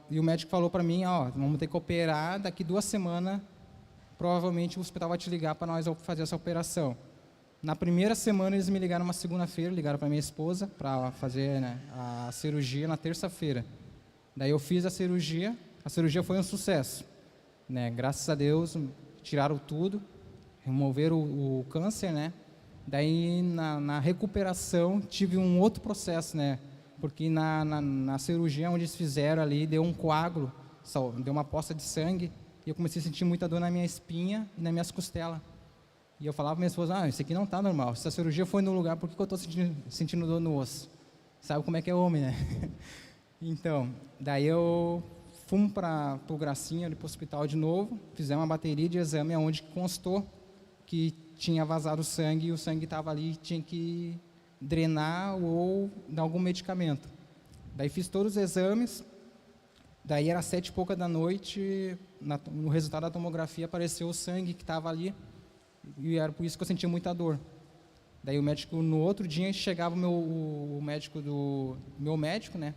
E o médico falou para mim, vamos ter que operar, daqui 2 semanas, provavelmente o hospital vai te ligar para nós fazer essa operação. Na primeira semana eles me ligaram uma segunda-feira, ligaram para minha esposa para fazer, né, a cirurgia na terça-feira. Daí eu fiz a cirurgia foi um sucesso, né? Graças a Deus, tiraram tudo, removeram o câncer, né? Daí na recuperação tive um outro processo, né? Porque na cirurgia onde eles fizeram ali, deu um coágulo, deu uma poça de sangue, e eu comecei a sentir muita dor na minha espinha e nas minhas costelas. E eu falava para minha esposa, isso aqui não está normal, se a cirurgia foi no lugar, por que eu estou sentindo dor no osso? Sabe como é que é homem, né? Então, daí eu fomos para o Gracinha, ali para o hospital de novo, fizemos uma bateria de exame onde constou que tinha vazado sangue, e o sangue estava ali, tinha que drenar ou dar algum medicamento. Daí fiz todos os exames, daí era 7h pouca da noite, no resultado da tomografia apareceu o sangue que estava ali, e era por isso que eu sentia muita dor. Daí o médico, no outro dia, chegava o meu médico, né?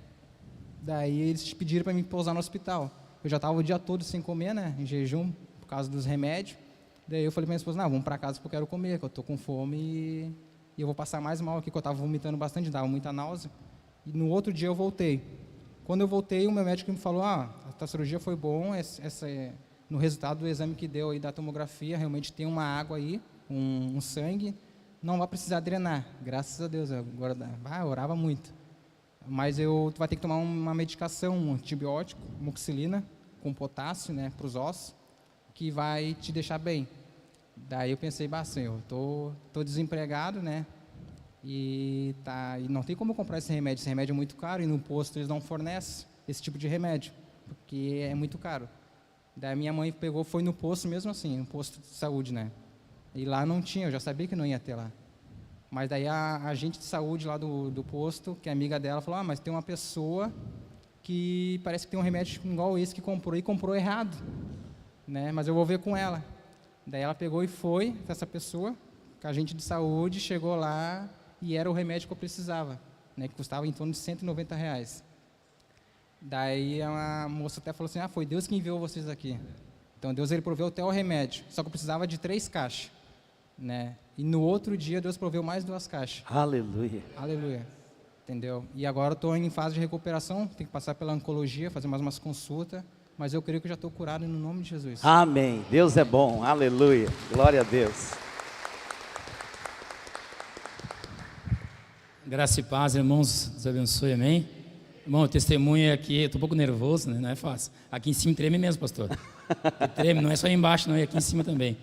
Daí eles pediram para me pousar no hospital. Eu já estava o dia todo sem comer, né, em jejum, por causa dos remédios. Daí eu falei para minha esposa, vamos para casa porque eu quero comer, que eu estou com fome e eu vou passar mais mal aqui, que eu estava vomitando bastante, dava muita náusea. E no outro dia eu voltei. Quando eu voltei, o meu médico me falou, a tua cirurgia foi bom, no resultado do exame que deu aí da tomografia, realmente tem uma água aí, um sangue, não vai precisar drenar, graças a Deus. Agora, eu orava muito. Mas tu vai ter que tomar uma medicação, um antibiótico, amoxicilina, com potássio, né, para os ossos, que vai te deixar bem. Daí eu pensei, Senhor, tô desempregado, né, e não tem como eu comprar esse remédio é muito caro, e no posto eles não fornecem esse tipo de remédio, porque é muito caro. Daí minha mãe foi no posto mesmo assim, no posto de saúde, né, e lá não tinha, eu já sabia que não ia ter lá. Mas daí a agente de saúde lá do posto, que é amiga dela, falou, mas tem uma pessoa que parece que tem um remédio igual esse que comprou, e comprou errado, né? Mas eu vou ver com ela. Daí ela pegou e foi, essa pessoa, com a agente de saúde, chegou lá e era o remédio que eu precisava, né? Que custava em torno de R$190. Daí a moça até falou assim, foi Deus que enviou vocês aqui. Então Deus, Ele proveu até o remédio, só que eu precisava de 3 caixas, né? E no outro dia Deus proveu mais 2 caixas. Aleluia. Aleluia. Entendeu? E agora eu estou em fase de recuperação, tenho que passar pela oncologia, fazer mais umas consultas, mas eu creio que eu já estou curado no nome de Jesus. Amém. Deus é bom. Aleluia. Glória a Deus. Graça e paz, irmãos, Deus abençoe, amém? Irmão, o testemunho aqui, eu estou um pouco nervoso, né? Não é fácil. Aqui em cima treme mesmo, pastor. Treme, não é só aí embaixo, não, é aqui em cima também.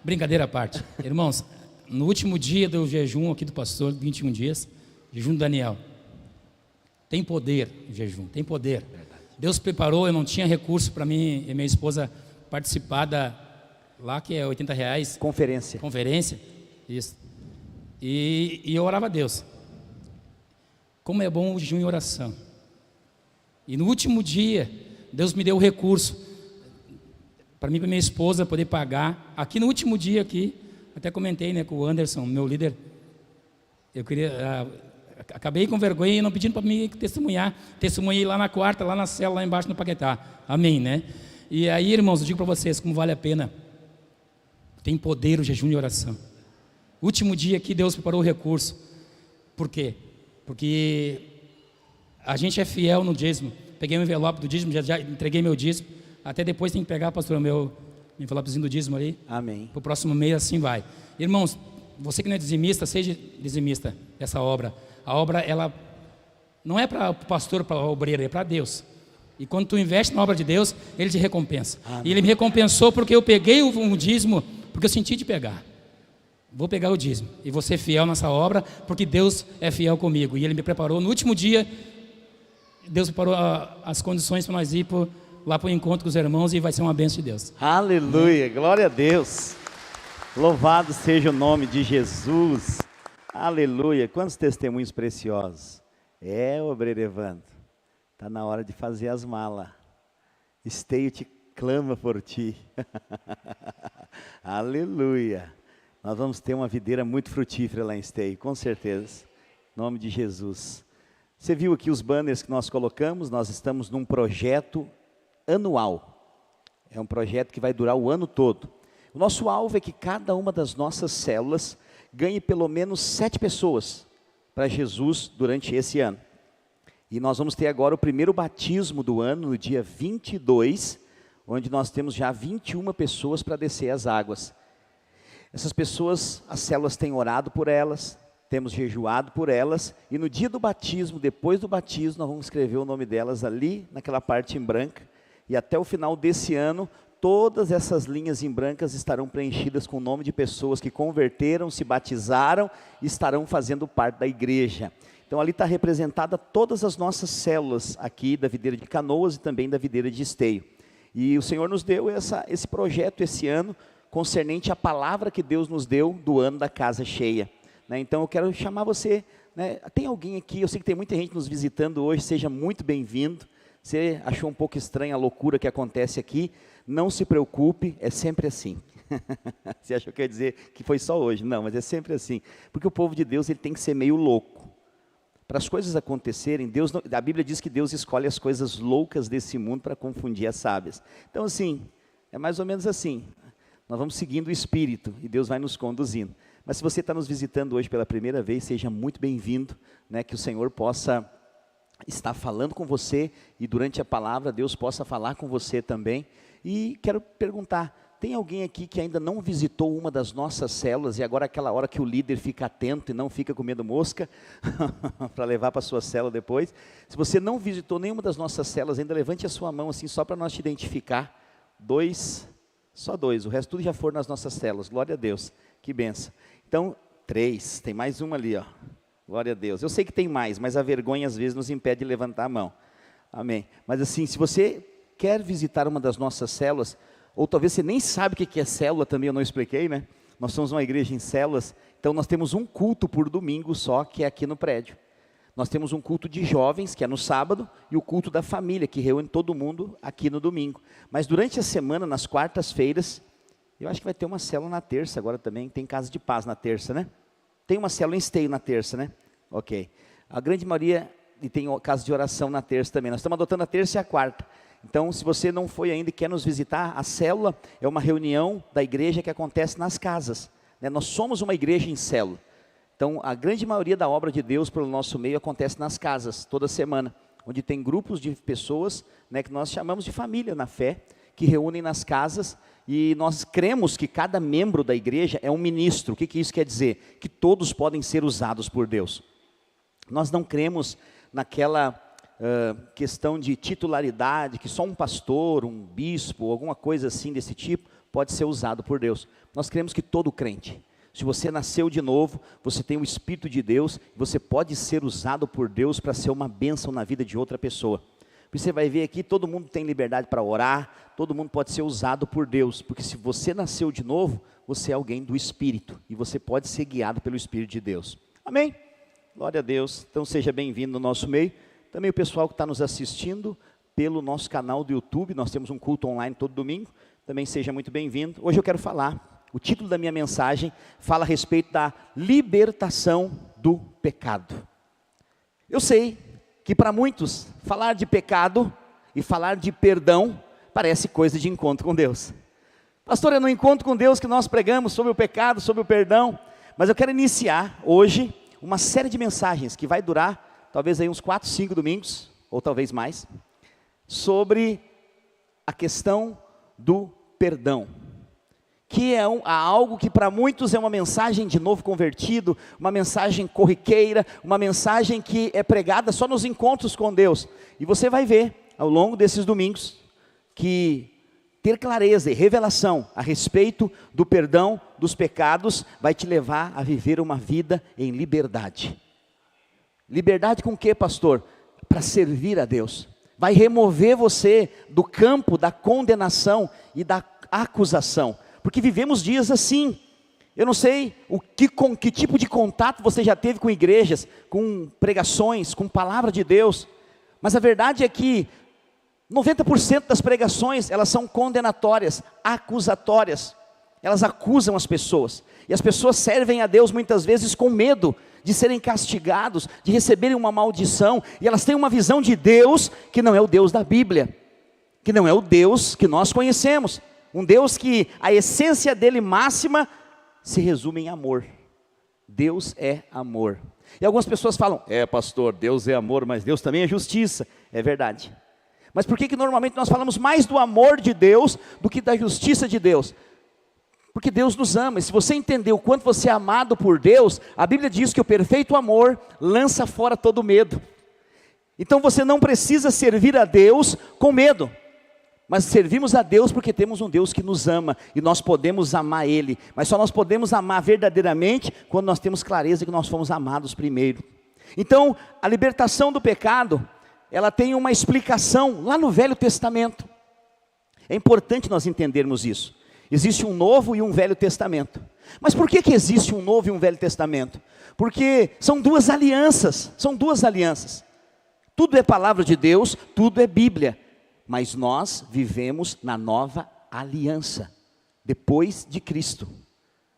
Brincadeira à parte. Irmãos, no último dia do jejum aqui do pastor, 21 dias, jejum do Daniel, tem poder o jejum, tem poder. Deus preparou, eu não tinha recurso para mim e minha esposa participar lá que é R$ 80. Conferência. Isso. E eu orava a Deus. Como é bom o jejum e oração. E no último dia, Deus me deu o recurso para mim e para minha esposa poder pagar. Aqui no último dia aqui, até comentei, né, com o Anderson, meu líder. Eu queria, acabei com vergonha e não pedindo para mim testemunhar. Testemunhei lá na quarta, lá na cela, lá embaixo no Paquetá. Amém, né? E aí, irmãos, eu digo para vocês como vale a pena. Tem poder o jejum e oração. Último dia aqui, Deus preparou o recurso. Por quê? Porque a gente é fiel no dízimo. Peguei o envelope do dízimo, já entreguei meu dízimo. Até depois tem que pegar, pastor, meu envelopezinho do dízimo ali. Amém. Para o próximo mês assim vai. Irmãos, você que não é dizimista, seja dizimista dessa obra. A obra, ela não é para o pastor, para o obreiro, é para Deus. E quando tu investe na obra de Deus, Ele te recompensa. Amém. E Ele me recompensou porque eu peguei um dízimo, porque eu senti de pegar. Vou pegar o dízimo e vou ser fiel nessa obra, porque Deus é fiel comigo. E Ele me preparou. No último dia, Deus preparou as condições para nós ir lá para o encontro com os irmãos e vai ser uma bênção de Deus. Aleluia, glória a Deus. Louvado seja o nome de Jesus. Aleluia, quantos testemunhos preciosos. Obreiro Evandro, está na hora de fazer as malas. Esteio te clama por ti. Aleluia. Nós vamos ter uma videira muito frutífera lá em Esteio, com certeza. Em nome de Jesus. Você viu aqui os banners que nós colocamos? Nós estamos num projeto anual. É um projeto que vai durar o ano todo. O nosso alvo é que cada uma das nossas células ganhe pelo menos 7 pessoas para Jesus durante esse ano. E nós vamos ter agora o primeiro batismo do ano, no dia 22, onde nós temos já 21 pessoas para descer as águas. Essas pessoas, as células têm orado por elas, temos jejuado por elas, e no dia do batismo, depois do batismo, nós vamos escrever o nome delas ali, naquela parte em branca, e até o final desse ano, todas essas linhas em brancas estarão preenchidas com o nome de pessoas que converteram, se batizaram e estarão fazendo parte da igreja. Então ali está representada todas as nossas células aqui da videira de Canoas e também da videira de Esteio. E o Senhor nos deu esse projeto esse ano, concernente à palavra que Deus nos deu do ano da casa cheia. Então eu quero chamar você, tem alguém aqui, eu sei que tem muita gente nos visitando hoje, seja muito bem-vindo. Você achou um pouco estranha a loucura que acontece aqui? Não se preocupe, é sempre assim. Você achou que eu ia dizer que foi só hoje? Não, mas é sempre assim. Porque o povo de Deus ele tem que ser meio louco. Para as coisas acontecerem, a Bíblia diz que Deus escolhe as coisas loucas desse mundo para confundir as sábias. Então assim, é mais ou menos assim. Nós vamos seguindo o Espírito e Deus vai nos conduzindo. Mas se você está nos visitando hoje pela primeira vez, seja muito bem-vindo, que o Senhor possa estar falando com você e durante a palavra Deus possa falar com você também. E quero perguntar, tem alguém aqui que ainda não visitou uma das nossas células e agora é aquela hora que o líder fica atento e não fica comendo mosca para levar para a sua célula depois? Se você não visitou nenhuma das nossas células ainda, levante a sua mão assim só para nós te identificar. Só dois, o resto tudo já foram nas nossas células, glória a Deus, que benção. Então, 3, tem mais uma ali, ó. Glória a Deus. Eu sei que tem mais, mas a vergonha às vezes nos impede de levantar a mão. Amém. Mas assim, se você quer visitar uma das nossas células, ou talvez você nem sabe o que é célula também, eu não expliquei, né? Nós somos uma igreja em células, então nós temos um culto por domingo só, que é aqui no prédio. Nós temos um culto de jovens, que é no sábado, e o culto da família, que reúne todo mundo aqui no domingo. Mas durante a semana, nas quartas-feiras, eu acho que vai ter uma célula na terça agora também, tem casa de paz na terça, né? Tem uma célula em Esteio na terça, né? Ok. A grande maioria, e tem casa de oração na terça também. Nós estamos adotando a terça e a quarta. Então, se você não foi ainda e quer nos visitar, a célula é uma reunião da igreja que acontece nas casas. Nós somos uma igreja em célula. Então, a grande maioria da obra de Deus pelo nosso meio acontece nas casas, toda semana. Onde tem grupos de pessoas, que nós chamamos de família na fé, que reúnem nas casas. E nós cremos que cada membro da igreja é um ministro. O que isso quer dizer? Que todos podem ser usados por Deus. Nós não cremos naquela questão de titularidade, que só um pastor, um bispo, alguma coisa assim desse tipo, pode ser usado por Deus. Nós cremos que todo crente, se você nasceu de novo, você tem o Espírito de Deus, você pode ser usado por Deus para ser uma bênção na vida de outra pessoa. Você vai ver aqui, todo mundo tem liberdade para orar, todo mundo pode ser usado por Deus, porque se você nasceu de novo, você é alguém do Espírito, e você pode ser guiado pelo Espírito de Deus. Amém? Glória a Deus. Então seja bem-vindo no nosso meio. Também o pessoal que está nos assistindo pelo nosso canal do YouTube, nós temos um culto online todo domingo, também seja muito bem-vindo. Hoje eu quero falar, o título da minha mensagem fala a respeito da libertação do pecado. Eu sei que para muitos, falar de pecado e falar de perdão parece coisa de encontro com Deus. Pastor, é no encontro com Deus que nós pregamos sobre o pecado, sobre o perdão, mas eu quero iniciar hoje uma série de mensagens que vai durar talvez aí uns 4, 5 domingos, ou talvez mais, sobre a questão do perdão, que é algo que para muitos é uma mensagem de novo convertido, uma mensagem corriqueira, uma mensagem que é pregada só nos encontros com Deus. E você vai ver ao longo desses domingos que ter clareza e revelação a respeito do perdão dos pecados vai te levar a viver uma vida em liberdade. Liberdade com o que, pastor? Para servir a Deus. Vai remover você do campo da condenação e da acusação. Porque vivemos dias assim. Eu não sei com que tipo de contato você já teve com igrejas, com pregações, com palavra de Deus. Mas a verdade é que 90% das pregações, elas são condenatórias, acusatórias. Elas acusam as pessoas. E as pessoas servem a Deus muitas vezes com medo de serem castigados, de receberem uma maldição. E elas têm uma visão de Deus que não é o Deus da Bíblia, que não é o Deus que nós conhecemos. Um Deus que a essência dele máxima se resume em amor. Deus é amor. E algumas pessoas falam, pastor, Deus é amor, mas Deus também é justiça. É verdade. Mas por que normalmente nós falamos mais do amor de Deus do que da justiça de Deus? Porque Deus nos ama, e se você entender o quanto você é amado por Deus, a Bíblia diz que o perfeito amor lança fora todo medo. Então você não precisa servir a Deus com medo, mas servimos a Deus porque temos um Deus que nos ama, e nós podemos amar Ele, mas só nós podemos amar verdadeiramente quando nós temos clareza que nós fomos amados primeiro. Então a libertação do pecado, ela tem uma explicação lá no Velho Testamento. É importante nós entendermos isso. Existe um Novo e um Velho Testamento. Mas por que existe um Novo e um Velho Testamento? Porque são duas alianças, Tudo é palavra de Deus, tudo é Bíblia. Mas nós vivemos na nova aliança, depois de Cristo.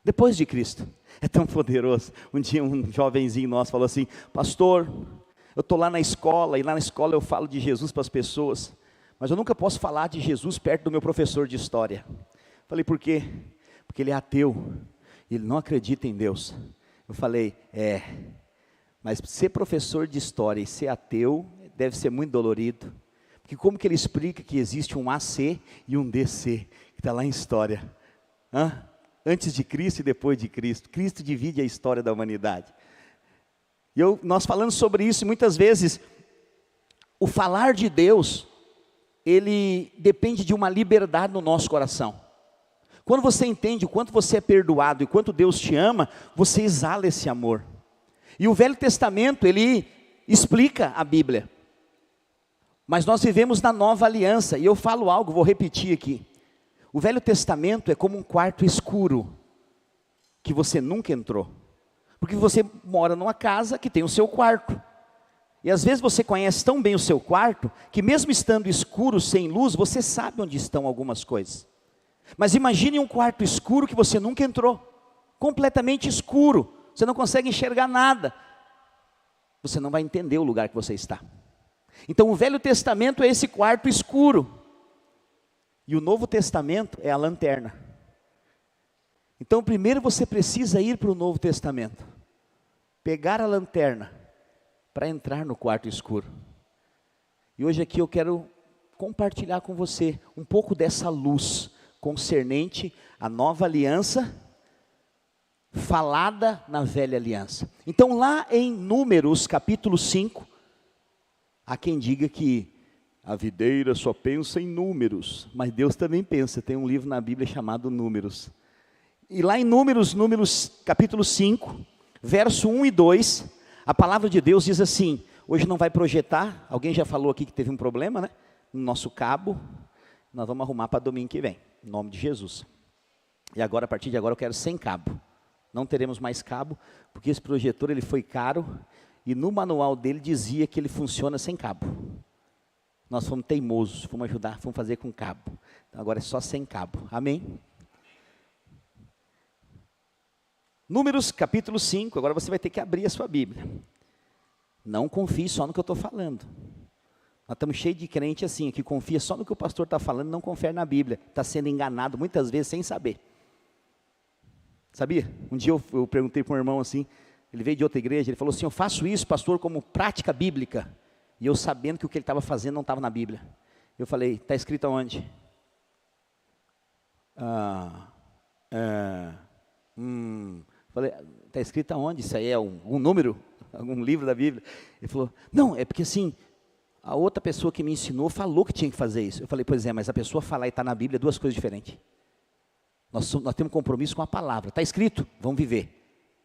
Depois de Cristo. É tão poderoso. Um dia um jovenzinho nosso falou assim, pastor, eu estou lá na escola, e lá na escola eu falo de Jesus para as pessoas, mas eu nunca posso falar de Jesus perto do meu professor de história. Falei, por quê? Porque ele é ateu, ele não acredita em Deus. Eu falei, mas ser professor de história e ser ateu deve ser muito dolorido, porque como que ele explica que existe um AC e um DC, que está lá em história? Antes de Cristo e depois de Cristo. Cristo divide a história da humanidade. E nós falamos sobre isso, e muitas vezes, o falar de Deus, ele depende de uma liberdade no nosso coração. Quando você entende o quanto você é perdoado e quanto Deus te ama, você exala esse amor. E o Velho Testamento, ele explica a Bíblia. Mas nós vivemos na nova aliança, e eu falo algo, vou repetir aqui. O Velho Testamento é como um quarto escuro, que você nunca entrou. Porque você mora numa casa que tem o seu quarto. E às vezes você conhece tão bem o seu quarto, que mesmo estando escuro, sem luz, você sabe onde estão algumas coisas. Mas imagine um quarto escuro que você nunca entrou. Completamente escuro. Você não consegue enxergar nada. Você não vai entender o lugar que você está. Então o Velho Testamento é esse quarto escuro. E o Novo Testamento é a lanterna. Então primeiro você precisa ir para o Novo Testamento. Pegar a lanterna para entrar no quarto escuro. E hoje aqui eu quero compartilhar com você um pouco dessa luz concernente à nova aliança, falada na velha aliança. Então lá em Números capítulo 5, há quem diga que a videira só pensa em números, mas Deus também pensa, tem um livro na Bíblia chamado Números. E lá em Números capítulo 5, verso 1 e 2, a palavra de Deus diz assim: hoje não vai projetar. Alguém já falou aqui que teve um problema, né? No nosso cabo. Nós vamos arrumar para domingo que vem, em nome de Jesus. E agora, a partir de agora, eu quero sem cabo. Não teremos mais cabo, porque esse projetor ele foi caro, e no manual dele dizia que ele funciona sem cabo. Nós fomos teimosos, fomos ajudar, fomos fazer com cabo. Então agora é só sem cabo. Amém? Números capítulo 5, agora você vai ter que abrir a sua Bíblia. Não confie só no que eu estou falando. Nós estamos cheios de crente assim, que confia só no que o pastor está falando, não confere na Bíblia. Está sendo enganado muitas vezes sem saber. Sabia? Um dia eu perguntei para um irmão assim, ele veio de outra igreja, ele falou assim, eu faço isso, pastor, como prática bíblica. E eu sabendo que o que ele estava fazendo não estava na Bíblia. Eu falei, está escrito aonde? Falei, está escrito aonde? Isso aí é um número? Algum livro da Bíblia? Ele falou, não, é porque assim, a outra pessoa que me ensinou falou que tinha que fazer isso. Eu falei, pois é, mas a pessoa falar e está na Bíblia é duas coisas diferentes. Nós temos compromisso com a palavra. Está escrito, vamos viver.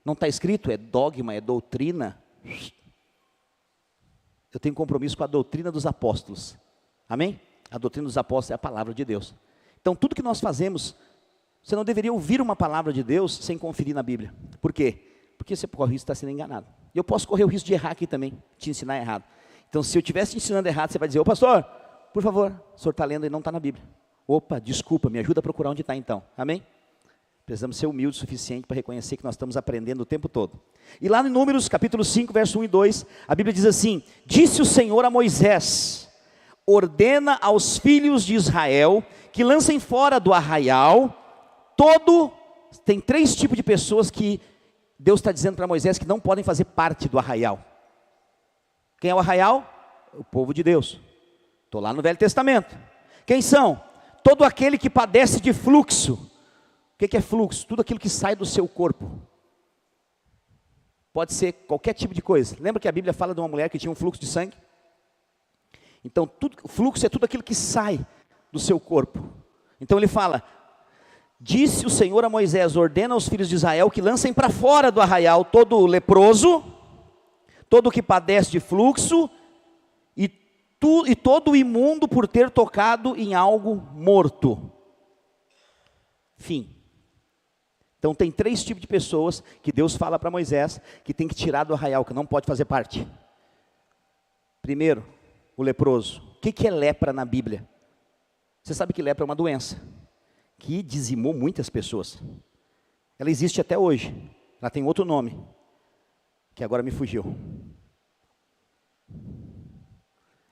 Não está escrito, é dogma, é doutrina. Eu tenho compromisso com a doutrina dos apóstolos. Amém? A doutrina dos apóstolos é a palavra de Deus. Então, tudo que nós fazemos, você não deveria ouvir uma palavra de Deus sem conferir na Bíblia. Por quê? Porque você corre o risco de estar sendo enganado. E eu posso correr o risco de errar aqui também, te ensinar errado. Então, se eu estivesse te ensinando errado, você vai dizer, ô pastor, por favor, o senhor está lendo e não está na Bíblia. Opa, desculpa, me ajuda a procurar onde está então. Amém? Precisamos ser humildes o suficiente para reconhecer que nós estamos aprendendo o tempo todo. E lá em Números, capítulo 5, verso 1 e 2, a Bíblia diz assim, disse o Senhor a Moisés, ordena aos filhos de Israel que lancem fora do arraial tem 3 tipos de pessoas que Deus está dizendo para Moisés que não podem fazer parte do arraial. Quem é o arraial? O povo de Deus. Estou lá no Velho Testamento. Quem são? Todo aquele que padece de fluxo. O que é fluxo? Tudo aquilo que sai do seu corpo. Pode ser qualquer tipo de coisa. Lembra que a Bíblia fala de uma mulher que tinha um fluxo de sangue? Então, fluxo é tudo aquilo que sai do seu corpo. Então ele fala, disse o Senhor a Moisés, ordena aos filhos de Israel que lancem para fora do arraial todo leproso, todo que padece de fluxo, e todo imundo por ter tocado em algo morto. Fim. Então tem 3 tipos de pessoas que Deus fala para Moisés que tem que tirar do arraial, que não pode fazer parte. Primeiro, o leproso. O que é lepra na Bíblia? Você sabe que lepra é uma doença que dizimou muitas pessoas. Ela existe até hoje. Ela tem outro nome, que agora me fugiu.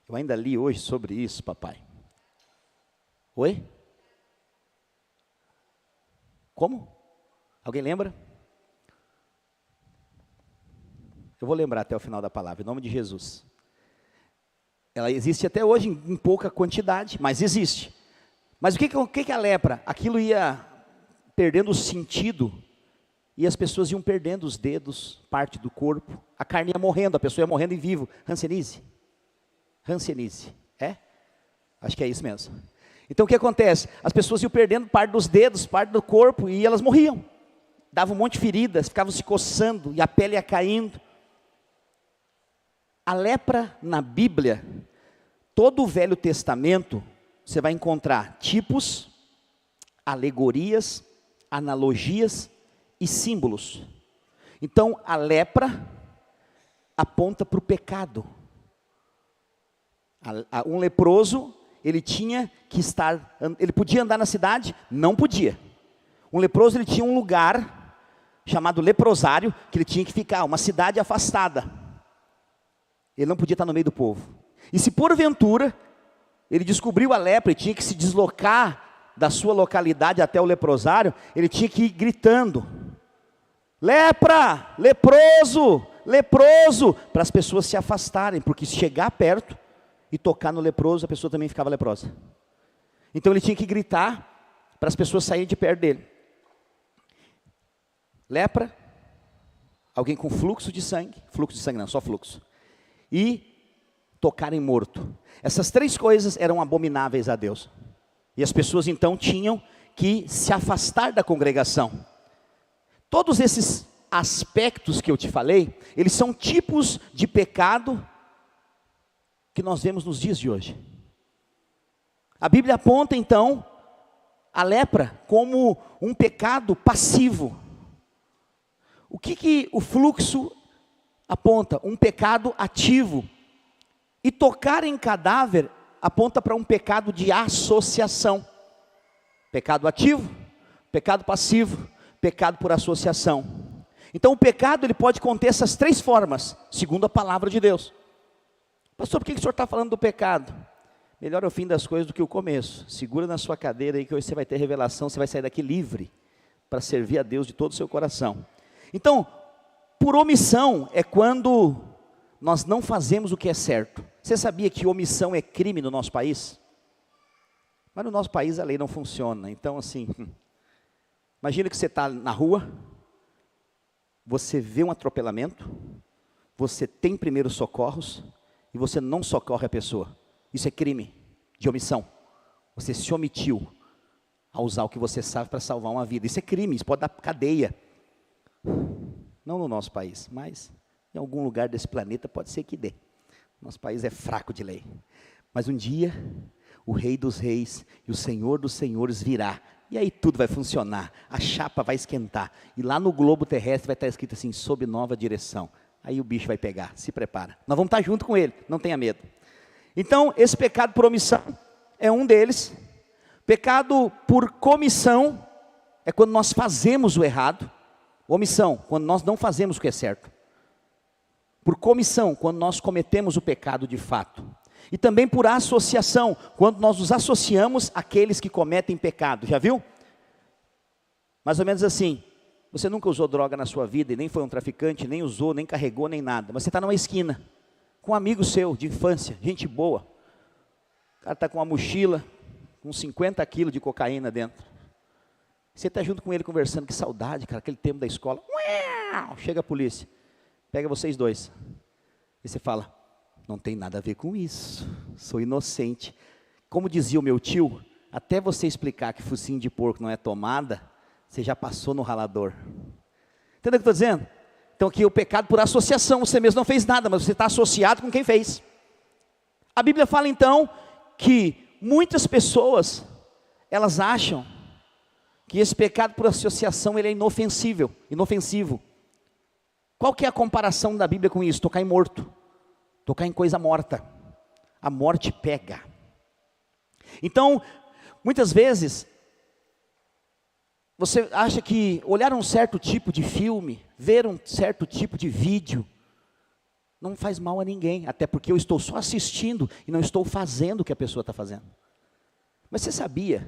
Eu ainda li hoje sobre isso, papai. Oi? Como? Alguém lembra? Eu vou lembrar até o final da palavra, em nome de Jesus. Ela existe até hoje em pouca quantidade, mas existe. Mas o que é a lepra? Aquilo ia perdendo o sentido, e as pessoas iam perdendo os dedos, parte do corpo, a carne ia morrendo, a pessoa ia morrendo em vivo. Hanseníase? Hanseníase, é? Acho que é isso mesmo. Então o que acontece? As pessoas iam perdendo parte dos dedos, parte do corpo, e elas morriam. Davam um monte de feridas, ficavam se coçando, e a pele ia caindo. A lepra na Bíblia, todo o Velho Testamento, você vai encontrar tipos, alegorias, analogias e símbolos. Então, a lepra aponta para o pecado. Um leproso, ele tinha que estar, ele podia andar na cidade? Não podia. Um leproso, ele tinha um lugar chamado leprosário, que ele tinha que ficar, uma cidade afastada. Ele não podia estar no meio do povo. E se porventura ele descobriu a lepra e tinha que se deslocar da sua localidade até o leprosário, ele tinha que ir gritando, lepra, leproso, leproso, para as pessoas se afastarem, porque se chegar perto e tocar no leproso, a pessoa também ficava leprosa. Então ele tinha que gritar para as pessoas saírem de perto dele. Lepra, alguém com fluxo de sangue não, só fluxo, e tocar em morto. Essas 3 coisas eram abomináveis a Deus. E as pessoas então tinham que se afastar da congregação. Todos esses aspectos que eu te falei, eles são tipos de pecado que nós vemos nos dias de hoje. A Bíblia aponta então a lepra como um pecado passivo. O que o fluxo aponta? Um pecado ativo. E tocar em cadáver aponta para um pecado de associação. Pecado ativo, pecado passivo, pecado por associação. Então o pecado ele pode conter essas três formas, segundo a palavra de Deus. Pastor, por que o senhor está falando do pecado? Melhor é o fim das coisas do que o começo. Segura na sua cadeira aí que hoje você vai ter revelação, você vai sair daqui livre para servir a Deus de todo o seu coração. Então, por omissão é quando nós não fazemos o que é certo. Você sabia que omissão é crime no nosso país? Mas no nosso país a lei não funciona. Então assim, imagina que você está na rua, você vê um atropelamento, você tem primeiros socorros e você não socorre a pessoa. Isso é crime de omissão. Você se omitiu a usar o que você sabe para salvar uma vida. Isso é crime, isso pode dar cadeia. Não no nosso país, mas em algum lugar desse planeta pode ser que dê. Nosso país é fraco de lei. Mas um dia, o Rei dos Reis e o Senhor dos Senhores virá. E aí tudo vai funcionar. A chapa vai esquentar. E lá no globo terrestre vai estar escrito assim, sob nova direção. Aí o bicho vai pegar, se prepara. Nós vamos estar junto com ele, não tenha medo. Então, esse pecado por omissão é um deles. Pecado por comissão é quando nós fazemos o errado. Omissão, quando nós não fazemos o que é certo. Por comissão, quando nós cometemos o pecado de fato. E também por associação, quando nós nos associamos àqueles que cometem pecado. Já viu? Mais ou menos assim, você nunca usou droga na sua vida, e nem foi um traficante, nem usou, nem carregou, nem nada. Mas você está numa esquina, com um amigo seu de infância, gente boa. O cara está com uma mochila, com 50 quilos de cocaína dentro. Você está junto com ele conversando, que saudade, cara, aquele tempo da escola. Chega a polícia, pega vocês dois. E você fala, não tem nada a ver com isso, sou inocente. Como dizia o meu tio, até você explicar que focinho de porco não é tomada, você já passou no ralador. Entendeu o que eu estou dizendo? Então aqui o pecado por associação, você mesmo não fez nada, mas você está associado com quem fez. A Bíblia fala então que muitas pessoas, elas acham que esse pecado por associação ele é inofensivo. Qual que é a comparação da Bíblia com isso? Tocar em morto, tocar em coisa morta. A morte pega. Então, muitas vezes, você acha que olhar um certo tipo de filme, ver um certo tipo de vídeo, não faz mal a ninguém, até porque eu estou só assistindo e não estou fazendo o que a pessoa está fazendo. Mas você sabia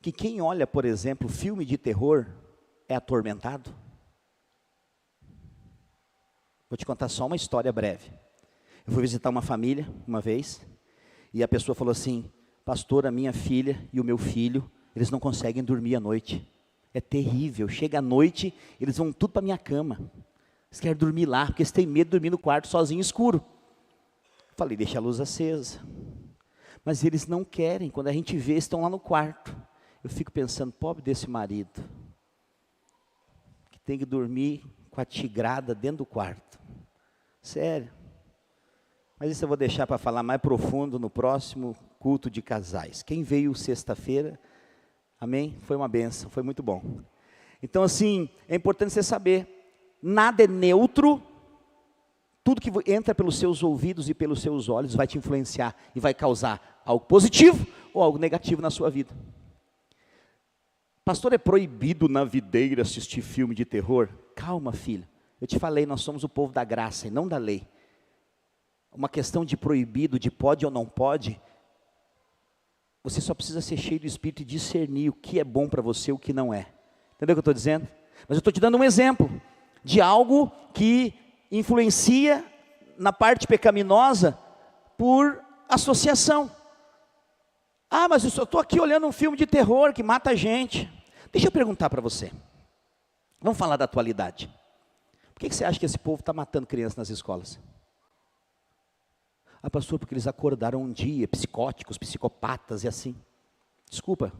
que quem olha, por exemplo, filme de terror é atormentado? Vou te contar só uma história breve. Eu fui visitar uma família uma vez, e a pessoa falou assim, pastor, a minha filha e o meu filho, eles não conseguem dormir à noite. É terrível, chega à noite, eles vão tudo para a minha cama. Eles querem dormir lá, porque eles têm medo de dormir no quarto sozinho, escuro. Falei, deixa a luz acesa. Mas eles não querem, quando a gente vê, estão lá no quarto. Eu fico pensando, pobre desse marido, que tem que dormir com a tigrada dentro do quarto. Sério. Mas isso eu vou deixar para falar mais profundo no próximo culto de casais. Quem veio sexta-feira, amém? Foi uma bênção, foi muito bom. Então assim, é importante você saber, nada é neutro, tudo que entra pelos seus ouvidos e pelos seus olhos vai te influenciar e vai causar algo positivo ou algo negativo na sua vida. Pastor, é proibido na videira assistir filme de terror? Calma, filho. Eu te falei, nós somos o povo da graça e não da lei. Uma questão de proibido, de pode ou não pode, você só precisa ser cheio do Espírito e discernir o que é bom para você e o que não é. Entendeu o que eu estou dizendo? Mas eu estou te dando um exemplo de algo que influencia na parte pecaminosa por associação. Ah, mas eu só estou aqui olhando um filme de terror que mata a gente. Deixa eu perguntar para você. Vamos falar da atualidade. Por que você acha que esse povo está matando crianças nas escolas? Ah, pastor, porque eles acordaram um dia, psicóticos, psicopatas e assim. Desculpa,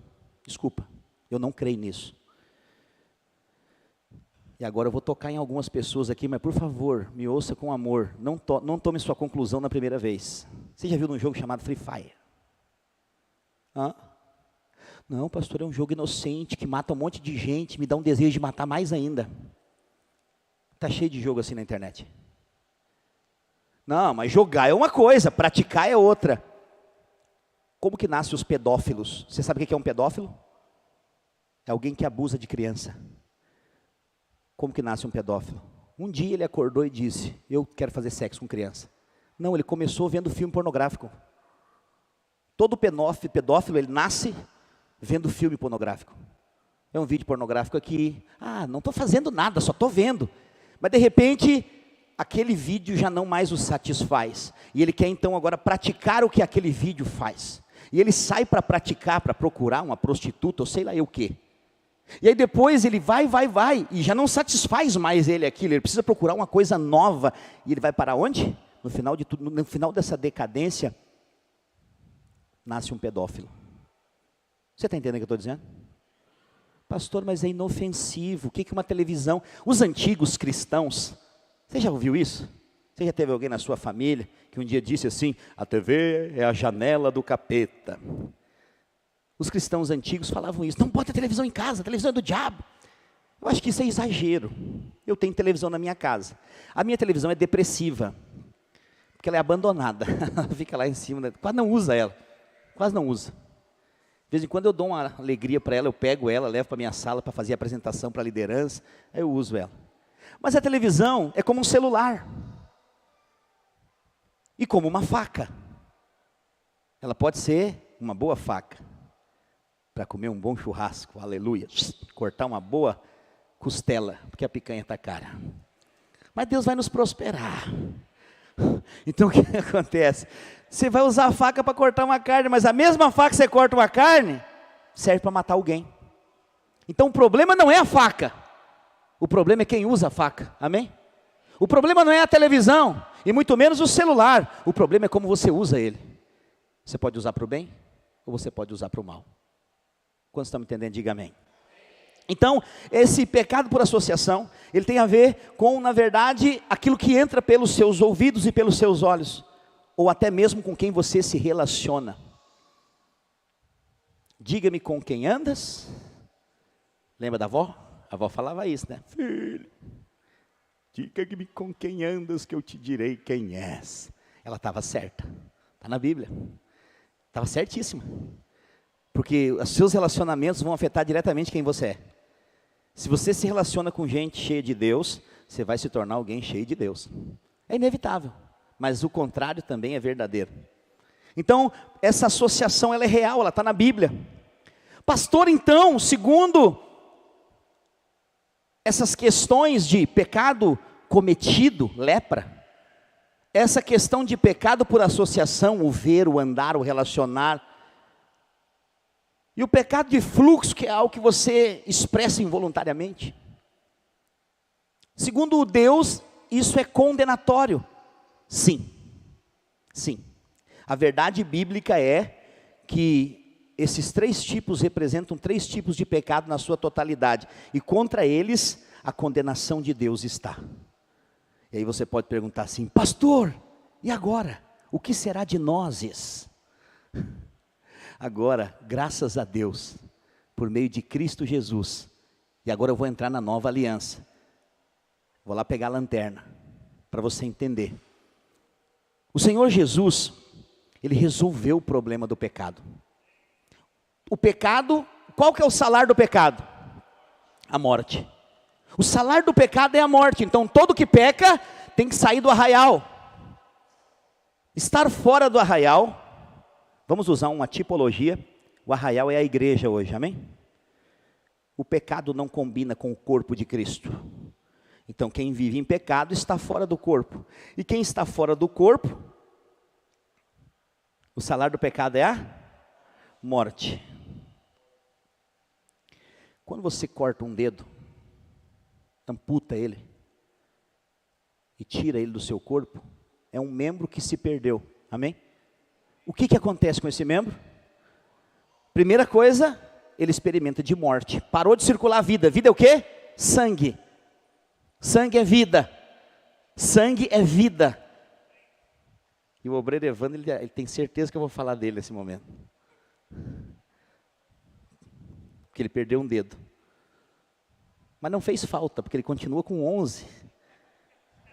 eu não creio nisso. E agora eu vou tocar em algumas pessoas aqui, mas por favor, me ouça com amor. Não tome sua conclusão na primeira vez. Você já viu um jogo chamado Free Fire? Hã? Não, pastor, é um jogo inocente, que mata um monte de gente, me dá um desejo de matar mais ainda. Está cheio de jogo assim na internet. Não, mas jogar é uma coisa, praticar é outra. Como que nascem os pedófilos? Você sabe o que é um pedófilo? É alguém que abusa de criança. Como que nasce um pedófilo? Um dia ele acordou e disse, eu quero fazer sexo com criança. Não, ele começou vendo filme pornográfico. Todo pedófilo, ele nasce vendo filme pornográfico. É um vídeo pornográfico aqui. Ah, não estou fazendo nada, só estou vendo. Mas de repente, aquele vídeo já não mais o satisfaz. E ele quer então agora praticar o que aquele vídeo faz. E ele sai para praticar, para procurar uma prostituta, ou sei lá eu o quê. E aí depois ele vai, e já não satisfaz mais ele aquilo, ele precisa procurar uma coisa nova. E ele vai para onde? No final de tudo, no final dessa decadência, nasce um pedófilo. Você está entendendo o que eu estou dizendo? Pastor, mas é inofensivo, o que é uma televisão? Os antigos cristãos, você já ouviu isso? Você já teve alguém na sua família que um dia disse assim, a TV é a janela do capeta. Os cristãos antigos falavam isso, não bota televisão em casa, a televisão é do diabo. Eu acho que isso é exagero. Eu tenho televisão na minha casa. A minha televisão é depressiva, porque ela é abandonada. Ela fica lá em cima, quase não usa ela, quase não usa. De vez em quando eu dou uma alegria para ela, eu pego ela, levo para a minha sala para fazer a apresentação para a liderança, aí eu uso ela. Mas a televisão é como um celular. E como uma faca. Ela pode ser uma boa faca para comer um bom churrasco, aleluia. Cortar uma boa costela, porque a picanha está cara. Mas Deus vai nos prosperar. Então o que acontece? Você vai usar a faca para cortar uma carne, mas a mesma faca que você corta uma carne, serve para matar alguém. Então o problema não é a faca. O problema é quem usa a faca, amém? O problema não é a televisão, e muito menos o celular. O problema é como você usa ele. Você pode usar para o bem, ou você pode usar para o mal. Quantos estão me entendendo? Diga amém. Então, esse pecado por associação, ele tem a ver com, na verdade, aquilo que entra pelos seus ouvidos e pelos seus olhos, ou até mesmo com quem você se relaciona. Diga-me com quem andas. Lembra da avó? A avó falava isso, né? Filho, diga-me com quem andas que eu te direi quem és. Ela estava certa, está na Bíblia, estava certíssima. Porque os seus relacionamentos vão afetar diretamente quem você é. Se você se relaciona com gente cheia de Deus, você vai se tornar alguém cheio de Deus. É inevitável, mas o contrário também é verdadeiro. Então, essa associação ela é real, ela está na Bíblia. Pastor, então, segundo essas questões de pecado cometido, lepra, essa questão de pecado por associação, o ver, o andar, o relacionar, e o pecado de fluxo, que é algo que você expressa involuntariamente. Segundo Deus, isso é condenatório. Sim, sim. A verdade bíblica é que esses três tipos representam três tipos de pecado na sua totalidade. E contra eles, a condenação de Deus está. E aí você pode perguntar assim, pastor, e agora? O que será de nós? Agora, graças a Deus, por meio de Cristo Jesus, e agora eu vou entrar na nova aliança. Vou lá pegar a lanterna, para você entender. O Senhor Jesus, Ele resolveu o problema do pecado. O pecado, qual que é o salário do pecado? A morte. O salário do pecado é a morte, então todo que peca tem que sair do arraial. Estar fora do arraial, vamos usar uma tipologia, o arraial é a igreja hoje, amém? O pecado não combina com o corpo de Cristo. Então quem vive em pecado está fora do corpo. E quem está fora do corpo, o salário do pecado é a morte. Quando você corta um dedo, amputa ele e tira ele do seu corpo, é um membro que se perdeu, amém? O que acontece com esse membro? Primeira coisa, ele experimenta de morte. Parou de circular a vida. Vida é o quê? Sangue. Sangue é vida. Sangue é vida. E o obreiro Evandro, ele tem certeza que eu vou falar dele nesse momento. Porque ele perdeu um dedo. Mas não fez falta, porque ele continua com 11.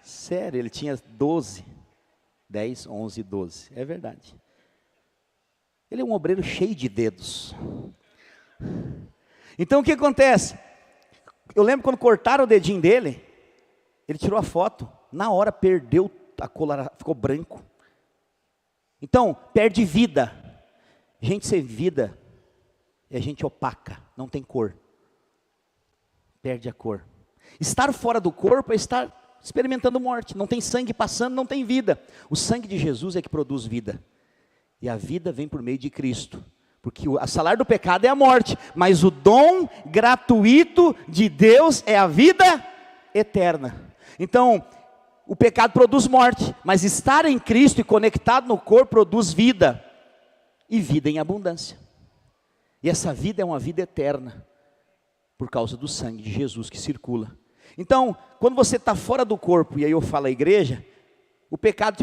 Sério, ele tinha 12. 10, 11, 12. É verdade. Ele é um obreiro cheio de dedos. Então o que acontece? Eu lembro quando cortaram o dedinho dele, ele tirou a foto. Na hora perdeu a cor, ficou branco. Então, perde vida. Gente sem vida é gente opaca, não tem cor. Perde a cor. Estar fora do corpo é estar experimentando morte. Não tem sangue passando, não tem vida. O sangue de Jesus é que produz vida. E a vida vem por meio de Cristo. Porque o salário do pecado é a morte. Mas o dom gratuito de Deus é a vida eterna. Então, o pecado produz morte. Mas estar em Cristo e conectado no corpo produz vida. E vida em abundância. E essa vida é uma vida eterna. Por causa do sangue de Jesus que circula. Então, quando você está fora do corpo, e aí eu falo a igreja, o pecado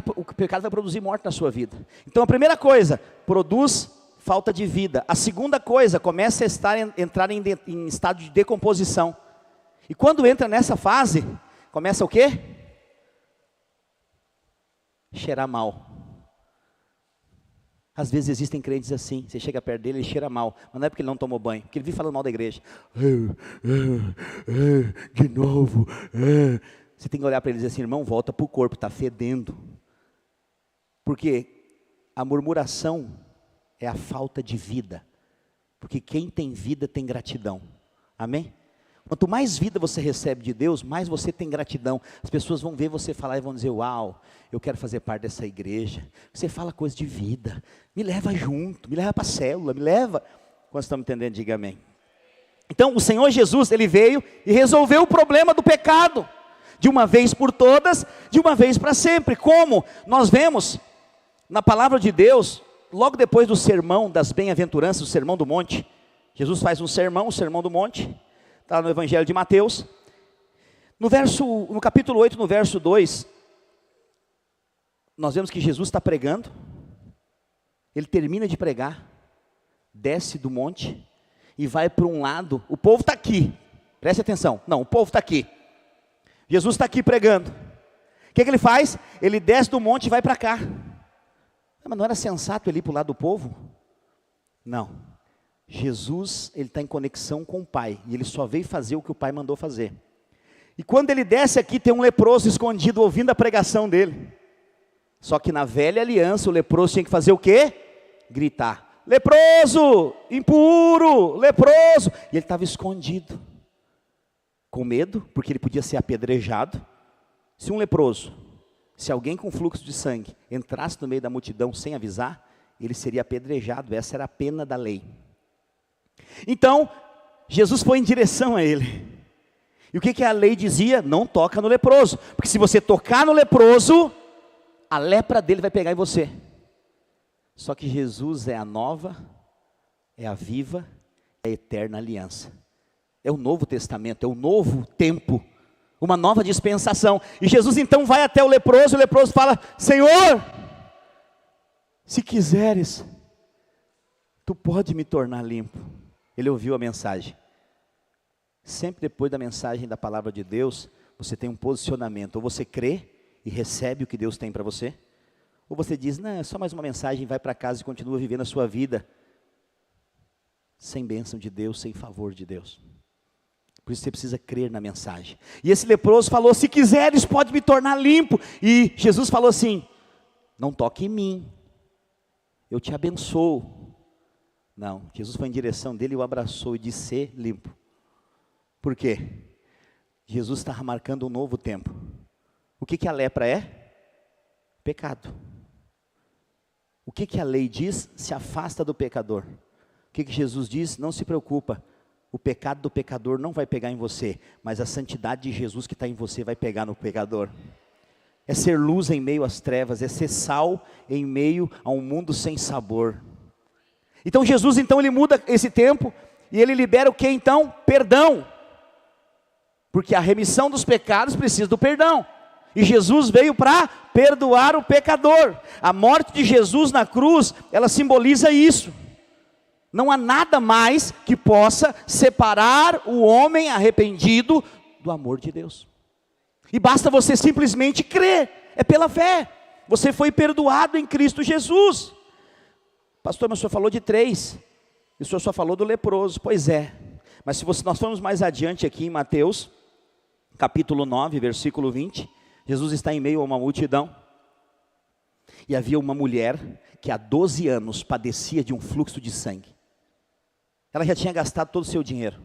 vai produzir morte na sua vida. Então a primeira coisa, produz falta de vida. A segunda coisa, começa a entrar em estado de decomposição. E quando entra nessa fase, começa o quê? Cheirar mal. Às vezes existem crentes assim, você chega perto dele, ele cheira mal, mas não é porque ele não tomou banho, porque ele vive falando mal da igreja. De novo. Você tem que olhar para ele e dizer assim, irmão, volta para o corpo, está fedendo. Porque a murmuração é a falta de vida. Porque quem tem vida tem gratidão. Amém? Quanto mais vida você recebe de Deus, mais você tem gratidão. As pessoas vão ver você falar e vão dizer, uau, eu quero fazer parte dessa igreja. Você fala coisa de vida, me leva junto, me leva para a célula, me leva. Quando estamos entendendo, diga amém. Então o Senhor Jesus, Ele veio e resolveu o problema do pecado. De uma vez por todas, de uma vez para sempre. Como? Nós vemos na palavra de Deus, logo depois do sermão das bem-aventuranças, o sermão do monte. Jesus faz um sermão, o sermão do monte. Está no Evangelho de Mateus, no capítulo 8, no verso 2, nós vemos que Jesus está pregando, ele termina de pregar, desce do monte, e vai para um lado, o povo está aqui, preste atenção, não, o povo está aqui, Jesus está aqui pregando, o que ele faz? Ele desce do monte e vai para cá, mas não era sensato ele ir para o lado do povo? Não. Jesus, ele está em conexão com o Pai, e ele só veio fazer o que o Pai mandou fazer. E quando ele desce aqui, tem um leproso escondido, ouvindo a pregação dele. Só que na velha aliança, o leproso tinha que fazer o quê? Gritar, leproso, impuro, leproso. E ele estava escondido, com medo, porque ele podia ser apedrejado. Se um leproso, se alguém com fluxo de sangue, entrasse no meio da multidão sem avisar, ele seria apedrejado, essa era a pena da lei. Então, Jesus foi em direção a ele. E o que a lei dizia? Não toca no leproso. Porque se você tocar no leproso, a lepra dele vai pegar em você. Só que Jesus é a nova, é a viva, é a eterna aliança. É o novo testamento, é o novo tempo. Uma nova dispensação. E Jesus então vai até o leproso fala, Senhor, se quiseres, tu pode me tornar limpo. Ele ouviu a mensagem. Sempre depois da mensagem da palavra de Deus, você tem um posicionamento. Ou você crê e recebe o que Deus tem para você, ou você diz, não, é só mais uma mensagem, vai para casa e continua vivendo a sua vida, sem bênção de Deus, sem favor de Deus. Por isso você precisa crer na mensagem. E esse leproso falou, se quiseres pode me tornar limpo. E Jesus falou assim, não toque em mim, eu te abençoo. Não, Jesus foi em direção dele e o abraçou e disse, ser limpo. Por quê? Jesus estava marcando um novo tempo. O que a lepra é? Pecado. O que a lei diz? Se afasta do pecador. O que Jesus diz? Não se preocupa. O pecado do pecador não vai pegar em você, mas a santidade de Jesus que está em você vai pegar no pecador. É ser luz em meio às trevas, é ser sal em meio a um mundo sem sabor. Então Jesus, então, ele muda esse tempo, e ele libera o que então? Perdão. porque a remissão dos pecados precisa do perdão. E Jesus veio para perdoar o pecador. A morte de Jesus na cruz, ela simboliza isso. Não há nada mais que possa separar o homem arrependido do amor de Deus. E basta você simplesmente crer, é pela fé. Você foi perdoado em Cristo Jesus. Pastor, mas o senhor falou de 3, e o senhor só falou do leproso. Pois é, mas se nós formos mais adiante aqui em Mateus, capítulo 9, versículo 20, Jesus está em meio a uma multidão, e havia uma mulher que há 12 anos padecia de um fluxo de sangue. Ela já tinha gastado todo o seu dinheiro,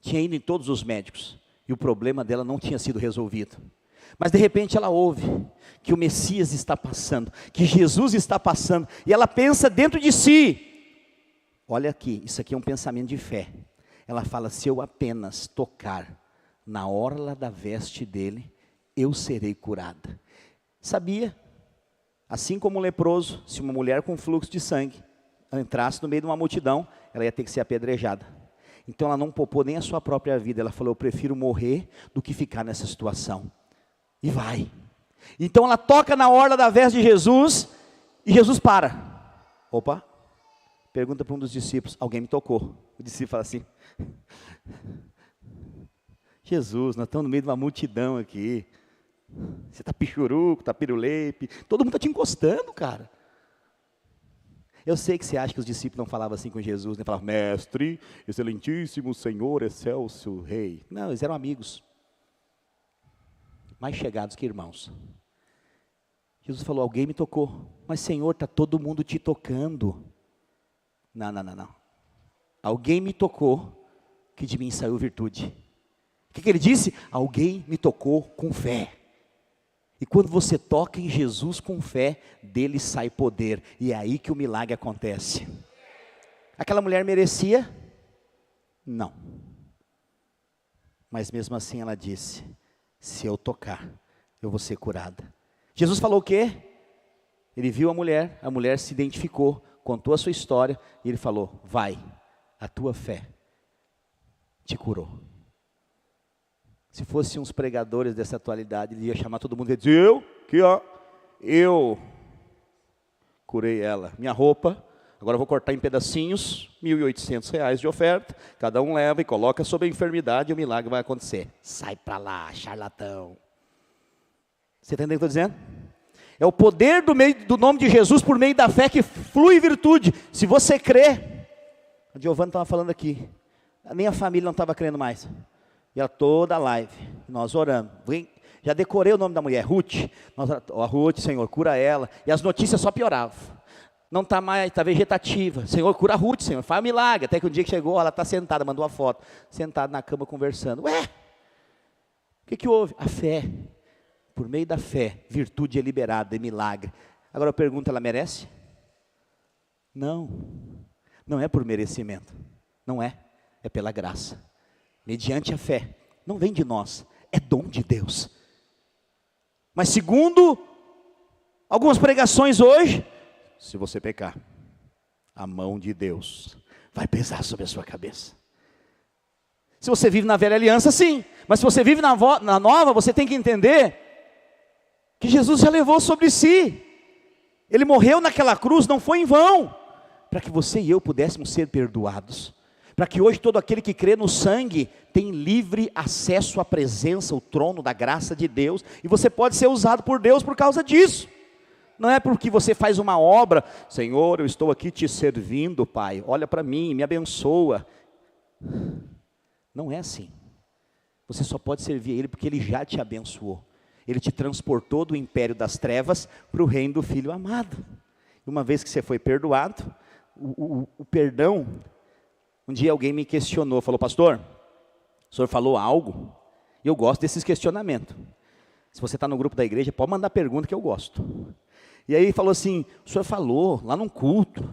tinha ido em todos os médicos, e o problema dela não tinha sido resolvido. Mas de repente ela ouve que o Messias está passando, que Jesus está passando, e ela pensa dentro de si, olha aqui, isso aqui é um pensamento de fé. Ela fala, se eu apenas tocar na orla da veste dele, eu serei curada. Sabia? Assim como um leproso, se uma mulher com fluxo de sangue entrasse no meio de uma multidão, ela ia ter que ser apedrejada. Então ela não poupou nem a sua própria vida, ela falou, eu prefiro morrer do que ficar nessa situação. E vai. Então ela toca na orla da veste de Jesus, e Jesus para. Opa, pergunta para um dos discípulos, alguém me tocou. O discípulo fala assim, Jesus, nós estamos no meio de uma multidão aqui. Você está pichuruco, está piruleipe, todo mundo está te encostando, cara. Eu sei que você acha que os discípulos não falavam assim com Jesus, né? Falavam, mestre, excelentíssimo Senhor, excelso Rei. Não, eles eram amigos, mais chegados que irmãos. Jesus falou, alguém me tocou, mas Senhor, está todo mundo te tocando. Não. Alguém me tocou, que de mim saiu virtude. O que ele disse? Alguém me tocou com fé. E quando você toca em Jesus com fé, dele sai poder, e é aí que o milagre acontece. Aquela mulher merecia? Não. Mas mesmo assim ela disse, se eu tocar, eu vou ser curada. Jesus falou o quê? Ele viu a mulher se identificou, contou a sua história, e ele falou, vai, a tua fé te curou. Se fossem uns pregadores dessa atualidade, ele ia chamar todo mundo e dizer, eu curei ela. Minha roupa, agora eu vou cortar em pedacinhos, R$1.800 de oferta, cada um leva e coloca sobre a enfermidade e o milagre vai acontecer. Sai para lá, charlatão. Você entendeu o que eu estou dizendo? É o poder do nome de Jesus por meio da fé que flui virtude. Se você crê, a Giovana estava falando aqui, nem a família não estava crendo mais. E ela toda a live, nós orando. Já decorei o nome da mulher, Ruth. A Ruth, Senhor, cura ela. E as notícias só pioravam. Não está mais, está vegetativa. Senhor, cura a Ruth, Senhor, faz um milagre. Até que um dia que chegou, ela está sentada, mandou uma foto. Sentada na cama conversando. Ué, o que houve? A fé. Por meio da fé, virtude é liberada, é milagre. Agora eu pergunto, ela merece? Não. Não é por merecimento. Não é. É pela graça. Mediante a fé, não vem de nós, é dom de Deus. Mas segundo algumas pregações hoje, se você pecar, a mão de Deus vai pesar sobre a sua cabeça. Se você vive na velha aliança, sim, mas se você vive na nova, você tem que entender que Jesus já levou sobre si. Ele morreu naquela cruz, não foi em vão, para que você e eu pudéssemos ser perdoados. Para que hoje todo aquele que crê no sangue tem livre acesso à presença, ao trono da graça de Deus, e você pode ser usado por Deus por causa disso. Não é porque você faz uma obra, Senhor, eu estou aqui te servindo, Pai, olha para mim, me abençoa. Não é assim. Você só pode servir a Ele porque Ele já te abençoou. Ele te transportou do império das trevas para o reino do Filho amado. E uma vez que você foi perdoado, o perdão. Um dia alguém me questionou, falou, pastor, o senhor falou algo, e eu gosto desses questionamentos. Se você está no grupo da igreja, pode mandar pergunta que eu gosto. E aí ele falou assim, o senhor falou lá num culto,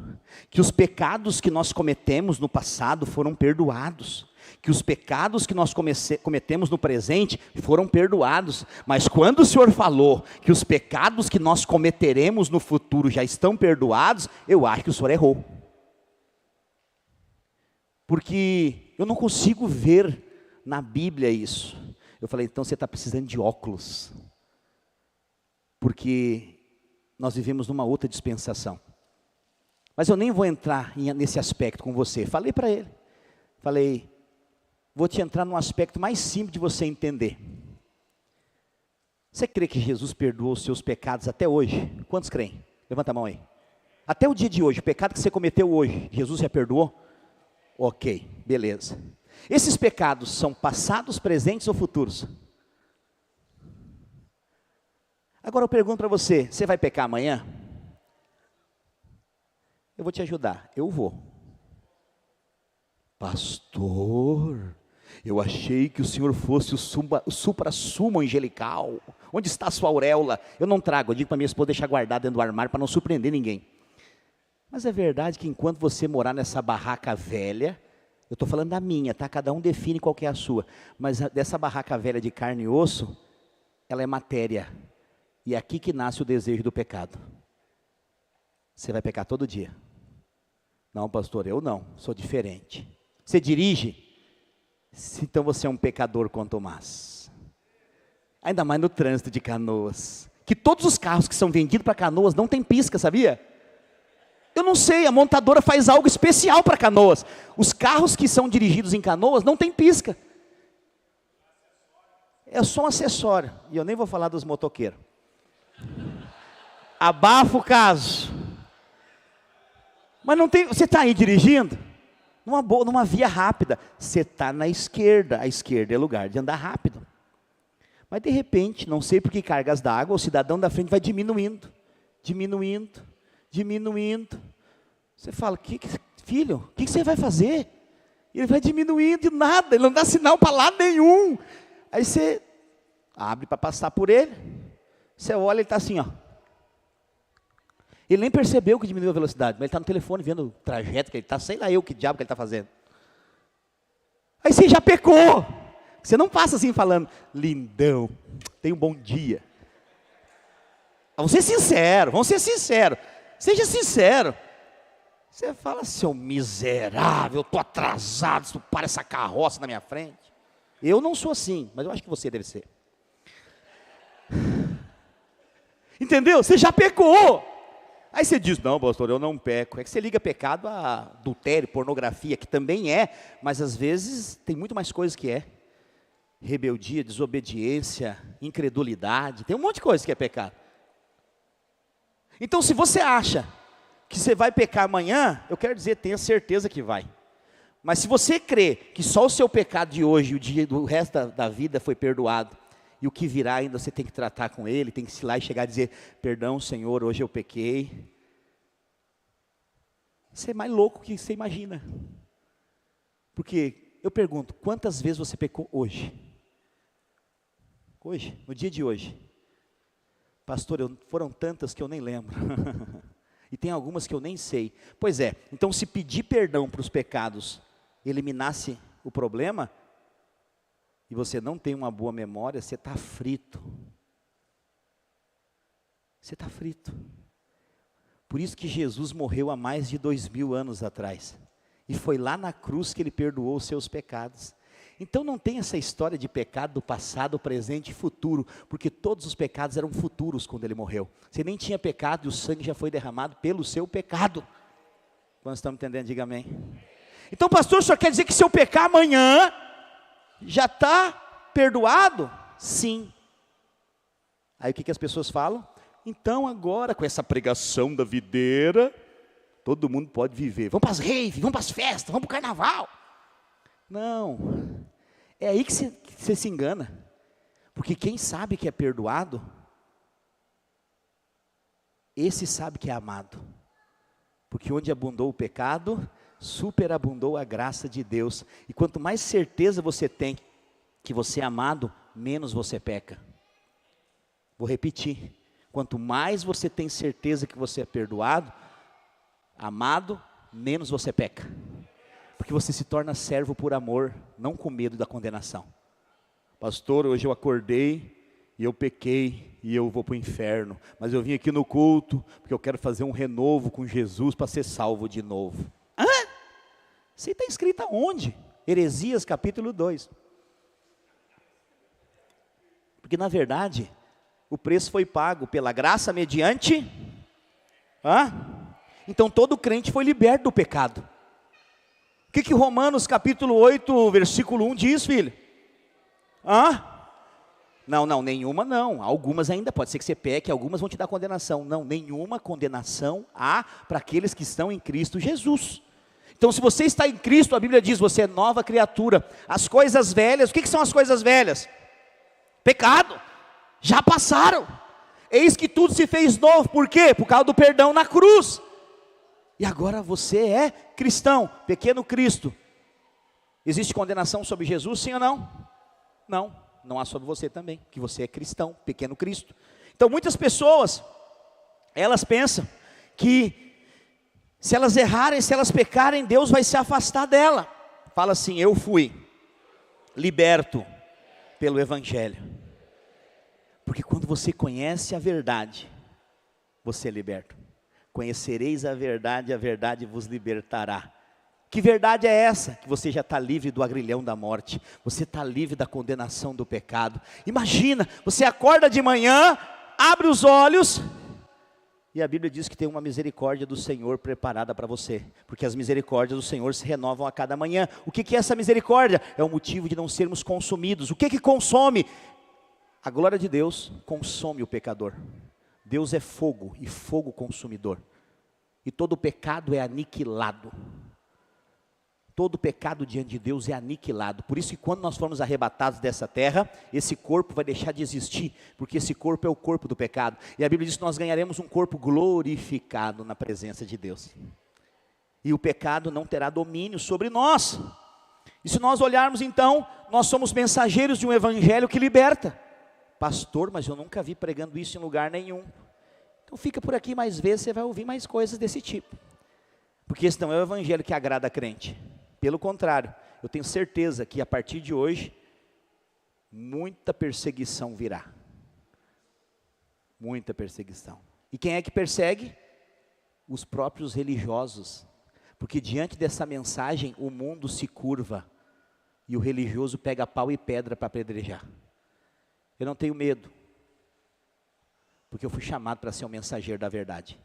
que os pecados que nós cometemos no passado foram perdoados, que os pecados que nós cometemos no presente foram perdoados, mas quando o senhor falou que os pecados que nós cometeremos no futuro já estão perdoados, eu acho que o senhor errou. Porque eu não consigo ver Na Bíblia é isso. Eu falei, então você está precisando de óculos. Porque nós vivemos numa outra dispensação. Mas eu nem vou entrar nesse aspecto com você. Falei para ele. Falei, vou te entrar num aspecto mais simples de você entender. Você crê que Jesus perdoou os seus pecados até hoje? Quantos creem? Levanta a mão aí. Até o dia de hoje, o pecado que você cometeu hoje, Jesus já perdoou? Ok, beleza. Esses pecados são passados, presentes ou futuros? Agora eu pergunto para você, você vai pecar amanhã? Eu vou te ajudar, eu vou. Pastor, eu achei que o senhor fosse o supra-sumo angelical. Onde está a sua auréola? Eu não trago, eu digo para minha esposa deixar guardado dentro do armário para não surpreender ninguém. Mas é verdade que enquanto você morar nessa barraca velha, eu estou falando da minha, tá? Cada um define qual que é a sua. Mas dessa barraca velha de carne e osso, ela é matéria. E é aqui que nasce o desejo do pecado. Você vai pecar todo dia. Não, pastor, eu não, sou diferente. Você dirige? Então você é um pecador quanto mais. Ainda mais no trânsito de Canoas. Que todos os carros que são vendidos para Canoas não tem pisca, sabia? Eu não sei, a montadora faz algo especial para Canoas. Os carros que são dirigidos em Canoas não tem pisca. É só um acessório. E eu nem vou falar dos motoqueiros. Abafa o caso. Mas não tem, você está aí dirigindo? Numa via rápida. Você está na esquerda. A esquerda é lugar de andar rápido. Mas de repente, não sei por que cargas d'água, o cidadão da frente vai diminuindo. Você fala, filho, o que você vai fazer? Ele vai diminuindo e nada, ele não dá sinal para lado nenhum. Aí você abre para passar por ele, você olha, ele está assim, ó. Ele nem percebeu que diminuiu a velocidade, mas ele está no telefone vendo o trajeto que ele está, sei lá eu que diabo que ele está fazendo. Aí você já pecou. Você não passa assim falando, lindão, tenha um bom dia. Vamos ser sinceros. Seja sincero. Você fala, seu miserável, eu estou atrasado, para essa carroça na minha frente. Eu não sou assim, mas eu acho que você deve ser. Entendeu? Você já pecou. Aí você diz, não, pastor, eu não peco. É que você liga pecado a adultério, pornografia, que também é, mas às vezes tem muito mais coisas que é. Rebeldia, desobediência, incredulidade, tem um monte de coisa que é pecado. Então, se você acha que você vai pecar amanhã, eu quero dizer, tenha certeza que vai. Mas se você crê que só o seu pecado de hoje, o dia do resto da vida foi perdoado, e o que virá ainda você tem que tratar com ele, tem que ir lá e chegar e dizer, perdão, Senhor, hoje eu pequei. Você é mais louco que você imagina. Porque eu pergunto, quantas vezes você pecou hoje? Hoje, no dia de hoje. Pastor, foram tantas que eu nem lembro. E tem algumas que eu nem sei. Pois é, então se pedir perdão para os pecados eliminasse o problema, e você não tem uma boa memória, você está frito. Você está frito. Por isso que Jesus morreu há mais de 2000 anos atrás. E foi lá na cruz que ele perdoou os seus pecados. Então não tem essa história de pecado do passado, presente e futuro, porque todos os pecados eram futuros quando ele morreu. Você nem tinha pecado e o sangue já foi derramado pelo seu pecado. Quando estamos entendendo, diga amém. Então, pastor, o senhor quer dizer que se eu pecar amanhã, já está perdoado? Sim. Aí o que as pessoas falam? Então agora, com essa pregação da videira, todo mundo pode viver. Vamos para as raves, vamos para as festas, vamos para o carnaval. Não, é aí que você se engana. Porque quem sabe que é perdoado, esse sabe que é amado. Porque onde abundou o pecado, superabundou a graça de Deus. E quanto mais certeza você tem que você é amado, menos você peca. Vou repetir. Quanto mais você tem certeza que você é perdoado, amado, menos você peca. Porque você se torna servo por amor, não com medo da condenação. Pastor, hoje eu acordei e eu pequei e eu vou para o inferno. Mas eu vim aqui no culto porque eu quero fazer um renovo com Jesus para ser salvo de novo. Hã? Você está escrito aonde? Heresias capítulo 2. Porque na verdade, o preço foi pago pela graça mediante... Então todo crente foi liberto do pecado. O que Romanos capítulo 8, versículo 1 diz, filho? Não, nenhuma não. Algumas ainda, pode ser que você peque, algumas vão te dar condenação. Não, nenhuma condenação há para aqueles que estão em Cristo Jesus. Então se você está em Cristo, a Bíblia diz, você é nova criatura. As coisas velhas, o que são as coisas velhas? Pecado, já passaram. Eis que tudo se fez novo, por quê? Por causa do perdão na cruz. E agora você é cristão, pequeno Cristo. Existe condenação sobre Jesus, sim ou não? Não há sobre você também, que você é cristão, pequeno Cristo. Então muitas pessoas, elas pensam que se elas errarem, se elas pecarem, Deus vai se afastar dela. Fala assim, eu fui liberto pelo Evangelho. Porque quando você conhece a verdade, você é liberto. Conhecereis a verdade vos libertará. Que verdade é essa? Que você já está livre do agrilhão da morte. Você está livre da condenação do pecado. Imagina, você acorda de manhã, abre os olhos, e a Bíblia diz que tem uma misericórdia do Senhor preparada para você. Porque as misericórdias do Senhor se renovam a cada manhã. O que é essa misericórdia? É o motivo de não sermos consumidos. O que consome? A glória de Deus consome o pecador. Deus é fogo e fogo consumidor. E todo pecado é aniquilado. Todo pecado diante de Deus é aniquilado. Por isso que quando nós formos arrebatados dessa terra, esse corpo vai deixar de existir, porque esse corpo é o corpo do pecado. E a Bíblia diz que nós ganharemos um corpo glorificado na presença de Deus. E o pecado não terá domínio sobre nós. E se nós olharmos então, nós somos mensageiros de um evangelho que liberta. Pastor, mas eu nunca vi pregando isso em lugar nenhum. Então fica por aqui mais vezes, você vai ouvir mais coisas desse tipo. Porque esse não é o evangelho que agrada a crente. Pelo contrário, eu tenho certeza que a partir de hoje, muita perseguição virá. Muita perseguição. E quem é que persegue? Os próprios religiosos. Porque diante dessa mensagem, o mundo se curva. E o religioso pega pau e pedra para apedrejar. Eu não tenho medo, porque eu fui chamado para ser um mensageiro da verdade.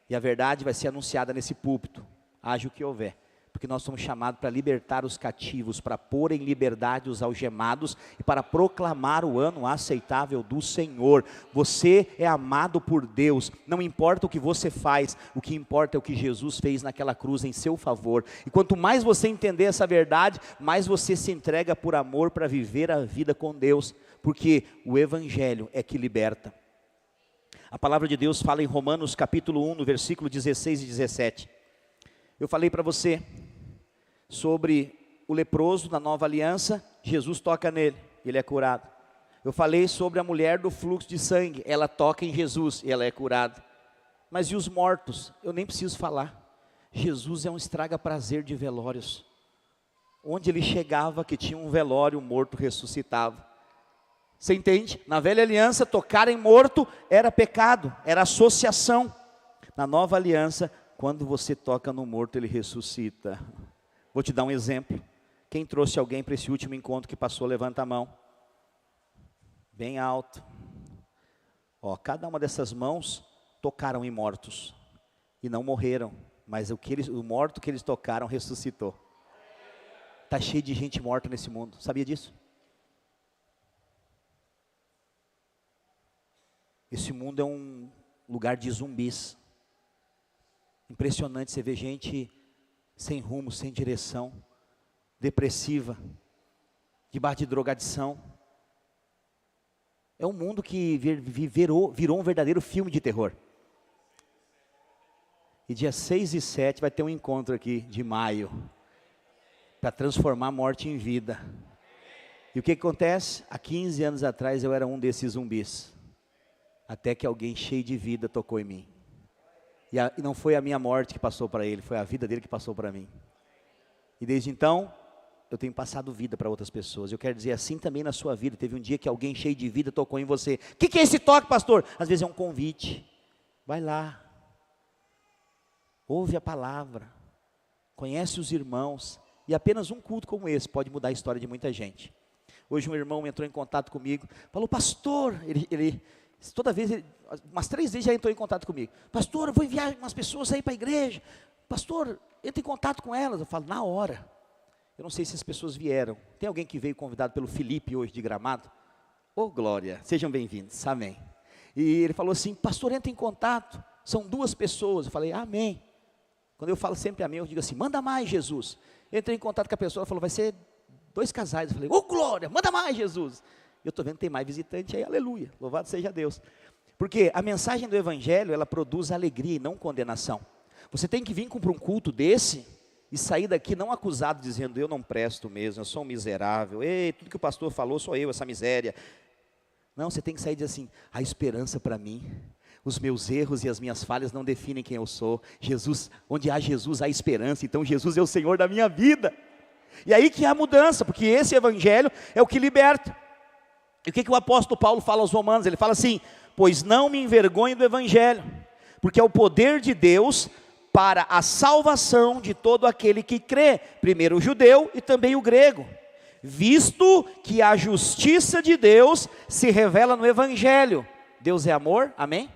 E a verdade vai ser anunciada nesse púlpito, haja o que houver. Porque nós somos chamados para libertar os cativos, para pôr em liberdade os algemados e para proclamar o ano aceitável do Senhor. Você é amado por Deus, não importa o que você faz, o que importa é o que Jesus fez naquela cruz em seu favor. E quanto mais você entender essa verdade, mais você se entrega por amor para viver a vida com Deus. Porque o Evangelho é que liberta. A palavra de Deus fala em Romanos capítulo 1, no versículo 16 e 17. Eu falei para você sobre o leproso na nova aliança, Jesus toca nele, ele é curado. Eu falei sobre a mulher do fluxo de sangue, ela toca em Jesus e ela é curada. Mas e os mortos? Eu nem preciso falar. Jesus é um estraga-prazer de velórios. Onde ele chegava que tinha um velório, o morto ressuscitava. Você entende? Na velha aliança, tocar em morto era pecado, era associação. Na nova aliança, quando você toca no morto, ele ressuscita. Vou te dar um exemplo. Quem trouxe alguém para esse último encontro que passou, levanta a mão. Bem alto. Cada uma dessas mãos tocaram em mortos. E não morreram, mas o morto que eles tocaram ressuscitou. Está cheio de gente morta nesse mundo, sabia disso? Esse mundo é um lugar de zumbis. Impressionante você ver gente sem rumo, sem direção, depressiva, debaixo de drogadição. É um mundo que virou um verdadeiro filme de terror. E dia 6 e 7 vai ter um encontro aqui de maio, para transformar a morte em vida. E o que acontece? Há 15 anos atrás eu era um desses zumbis. Até que alguém cheio de vida tocou em mim. E não foi a minha morte que passou para ele, foi a vida dele que passou para mim. E desde então, eu tenho passado vida para outras pessoas. Eu quero dizer assim também na sua vida. Teve um dia que alguém cheio de vida tocou em você. O que é esse toque, pastor? Às vezes é um convite. Vai lá. Ouve a palavra. Conhece os irmãos. E apenas um culto como esse pode mudar a história de muita gente. Hoje um irmão entrou em contato comigo, falou, pastor, toda vez, umas 3 vezes já entrou em contato comigo. Pastor, eu vou enviar umas pessoas aí para a igreja. Pastor, entre em contato com elas. Eu falo, na hora. Eu não sei se as pessoas vieram. Tem alguém que veio convidado pelo Felipe hoje de Gramado? Ô, glória, sejam bem-vindos, amém. E ele falou assim, pastor, entra em contato, são 2 pessoas. Eu falei, amém. Quando eu falo sempre amém, eu digo assim, manda mais, Jesus. Eu entrei em contato com a pessoa, ela falou, vai ser 2 casais. Eu falei, ô, glória, manda mais, Jesus. Eu estou vendo que tem mais visitante aí, aleluia, louvado seja Deus. Porque a mensagem do evangelho, ela produz alegria e não condenação. Você tem que vir para um culto desse e sair daqui não acusado, dizendo, eu não presto mesmo, eu sou um miserável, ei, tudo que o pastor falou sou eu, essa miséria. Não, você tem que sair e dizer assim, há esperança para mim, os meus erros e as minhas falhas não definem quem eu sou. Jesus, onde há Jesus, há esperança, então Jesus é o Senhor da minha vida. E aí que há mudança, porque esse evangelho é o que liberta. E o que o apóstolo Paulo fala aos romanos? Ele fala assim, pois não me envergonho do evangelho, porque é o poder de Deus para a salvação de todo aquele que crê, primeiro o judeu e também o grego, visto que a justiça de Deus se revela no evangelho. Deus é amor, amém?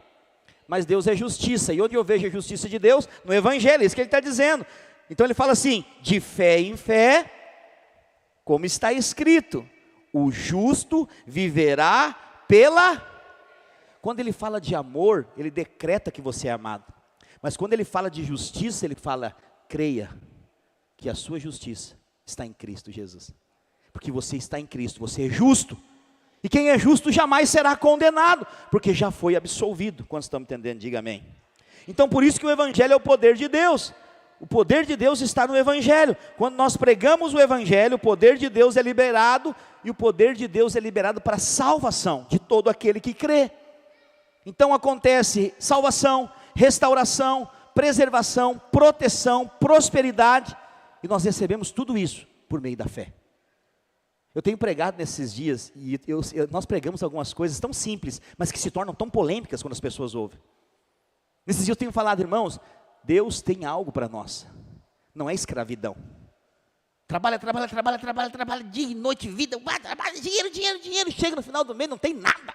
Mas Deus é justiça, e onde eu vejo a justiça de Deus? No evangelho, é isso que ele está dizendo. Então ele fala assim, de fé em fé, como está escrito, o justo viverá pela... Quando ele fala de amor, ele decreta que você é amado. Mas quando ele fala de justiça, ele fala, creia que a sua justiça está em Cristo Jesus. Porque você está em Cristo, você é justo. E quem é justo jamais será condenado, porque já foi absolvido. Quantos estão entendendo? Diga amém. Então por isso que o evangelho é o poder de Deus. O poder de Deus está no evangelho. Quando nós pregamos o evangelho, o poder de Deus é liberado, e o poder de Deus é liberado para a salvação de todo aquele que crê. Então acontece salvação, restauração, preservação, proteção, prosperidade, e nós recebemos tudo isso por meio da fé. Eu tenho pregado nesses dias, e nós pregamos algumas coisas tão simples, mas que se tornam tão polêmicas quando as pessoas ouvem. Nesses dias eu tenho falado, irmãos, Deus tem algo para nós, não é escravidão. Trabalha, dia e noite, vida, trabalha, dinheiro, chega no final do mês, não tem nada.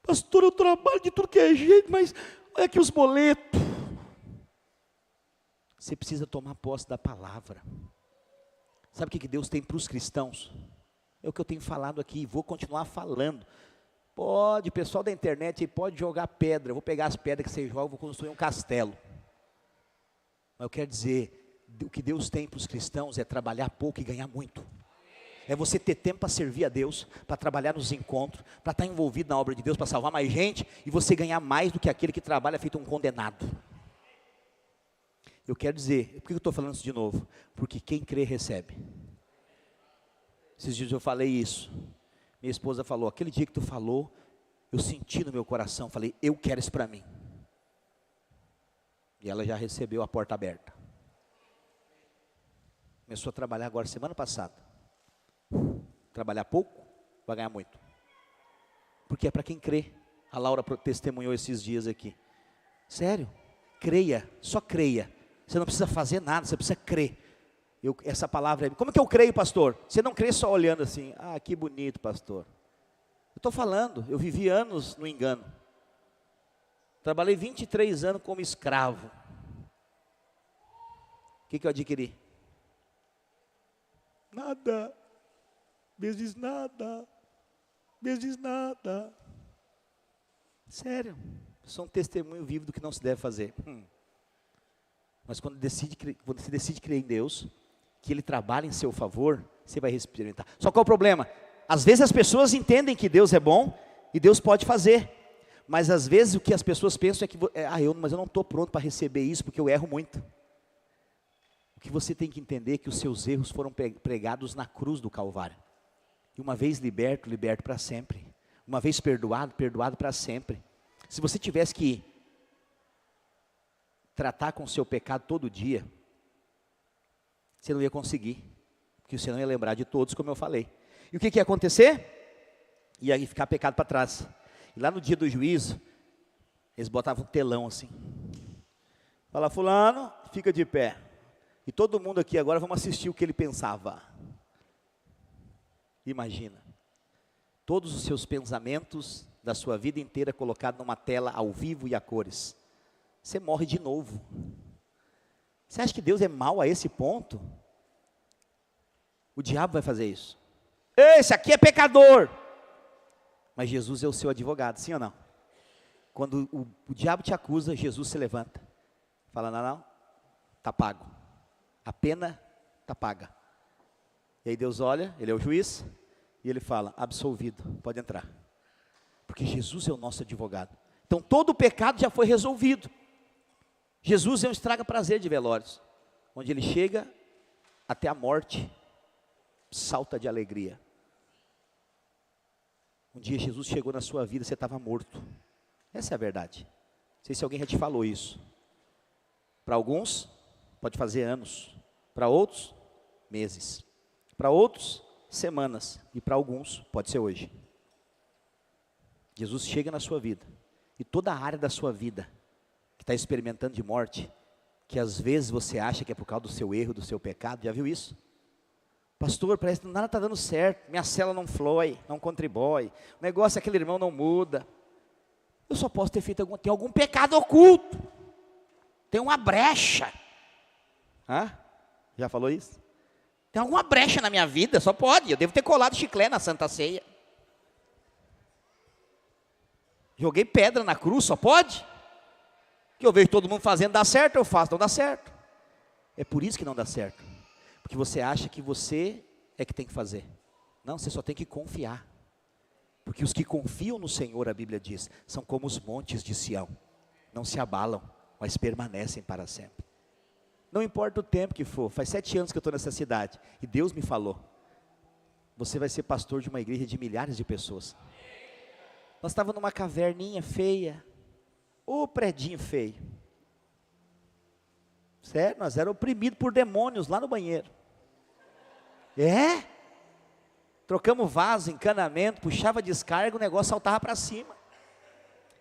Pastor, eu trabalho de tudo que é jeito, mas olha aqui os boletos. Você precisa tomar posse da palavra. Sabe o que Deus tem para os cristãos? É o que eu tenho falado aqui, vou continuar falando. Pode, pessoal da internet, pode jogar pedra, eu vou pegar as pedras que você joga, vou construir um castelo. Mas eu quero dizer, o que Deus tem para os cristãos é trabalhar pouco e ganhar muito. É você ter tempo para servir a Deus, para trabalhar nos encontros, para estar envolvido na obra de Deus, para salvar mais gente, e você ganhar mais do que aquele que trabalha feito um condenado. Eu quero dizer, por que eu estou falando isso de novo? Porque quem crê recebe. Esses dias eu falei isso, minha esposa falou, aquele dia que tu falou, eu senti no meu coração, falei, eu quero isso para mim. E ela já recebeu a porta aberta. Começou a trabalhar agora, semana passada. Trabalhar pouco, vai ganhar muito. Porque é para quem crê. A Laura testemunhou esses dias aqui. Sério, creia, só creia. Você não precisa fazer nada, você precisa crer. Essa palavra, como que eu creio, pastor? Você não crê só olhando assim, ah, que bonito, pastor. Eu estou falando, eu vivi anos no engano. Trabalhei 23 anos como escravo. O que eu adquiri? Nada. Vezes nada. Sério, sou um testemunho vivo do que não se deve fazer. Mas quando você decide crer em Deus, que Ele trabalha em seu favor, você vai experimentar. Só qual é o problema? Às vezes as pessoas entendem que Deus é bom e Deus pode fazer. Mas às vezes o que as pessoas pensam é que, mas eu não estou pronto para receber isso porque eu erro muito. O que você tem que entender é que os seus erros foram pregados na cruz do Calvário. E uma vez liberto, liberto para sempre. Uma vez perdoado, perdoado para sempre. Se você tivesse que tratar com o seu pecado todo dia, você não ia conseguir, porque você não ia lembrar de todos, como eu falei. E o que ia acontecer? Ia ficar pecado para trás. E lá no dia do juízo, eles botavam um telão assim. Fala, fulano, fica de pé. E todo mundo aqui agora vamos assistir o que ele pensava. Imagina, todos os seus pensamentos da sua vida inteira colocados numa tela ao vivo e a cores. Você morre de novo. Você acha que Deus é mau a esse ponto? O diabo vai fazer isso. Esse aqui é pecador. Mas Jesus é o seu advogado, sim ou não? Quando o diabo te acusa, Jesus se levanta. Fala, não, está pago. A pena está paga. E aí Deus olha, Ele é o juiz, e Ele fala, absolvido, pode entrar. Porque Jesus é o nosso advogado. Então todo o pecado já foi resolvido. Jesus é um estraga-prazer de velórios, onde Ele chega até a morte, salta de alegria. Um dia Jesus chegou na sua vida, você estava morto. Essa é a verdade. Não sei se alguém já te falou isso. Para alguns, pode fazer anos. Para outros, meses. Para outros, semanas. E para alguns, pode ser hoje. Jesus chega na sua vida. E toda a área da sua vida que está experimentando de morte, que às vezes você acha que é por causa do seu erro, do seu pecado, já viu isso? Pastor, parece que nada está dando certo, minha célula não flui, não contribui, o negócio é aquele irmão não muda. Eu só posso ter feito tem algum pecado oculto, tem uma brecha. Já falou isso? Tem alguma brecha na minha vida, só pode, eu devo ter colado chiclete na Santa Ceia. Joguei pedra na cruz, só pode? Que eu vejo todo mundo fazendo, dá certo, eu faço, não dá certo. É por isso que não dá certo. Porque você acha que você é que tem que fazer. Não, você só tem que confiar. Porque os que confiam no Senhor, a Bíblia diz, são como os montes de Sião. Não se abalam, mas permanecem para sempre. Não importa o tempo que for, faz 7 anos que eu estou nessa cidade. E Deus me falou, você vai ser pastor de uma igreja de milhares de pessoas. Nós estávamos numa caverninha feia. Ô predinho feio. Sério, nós éramos oprimidos por demônios lá no banheiro. Trocamos vaso, encanamento, puxava descarga, o negócio saltava para cima.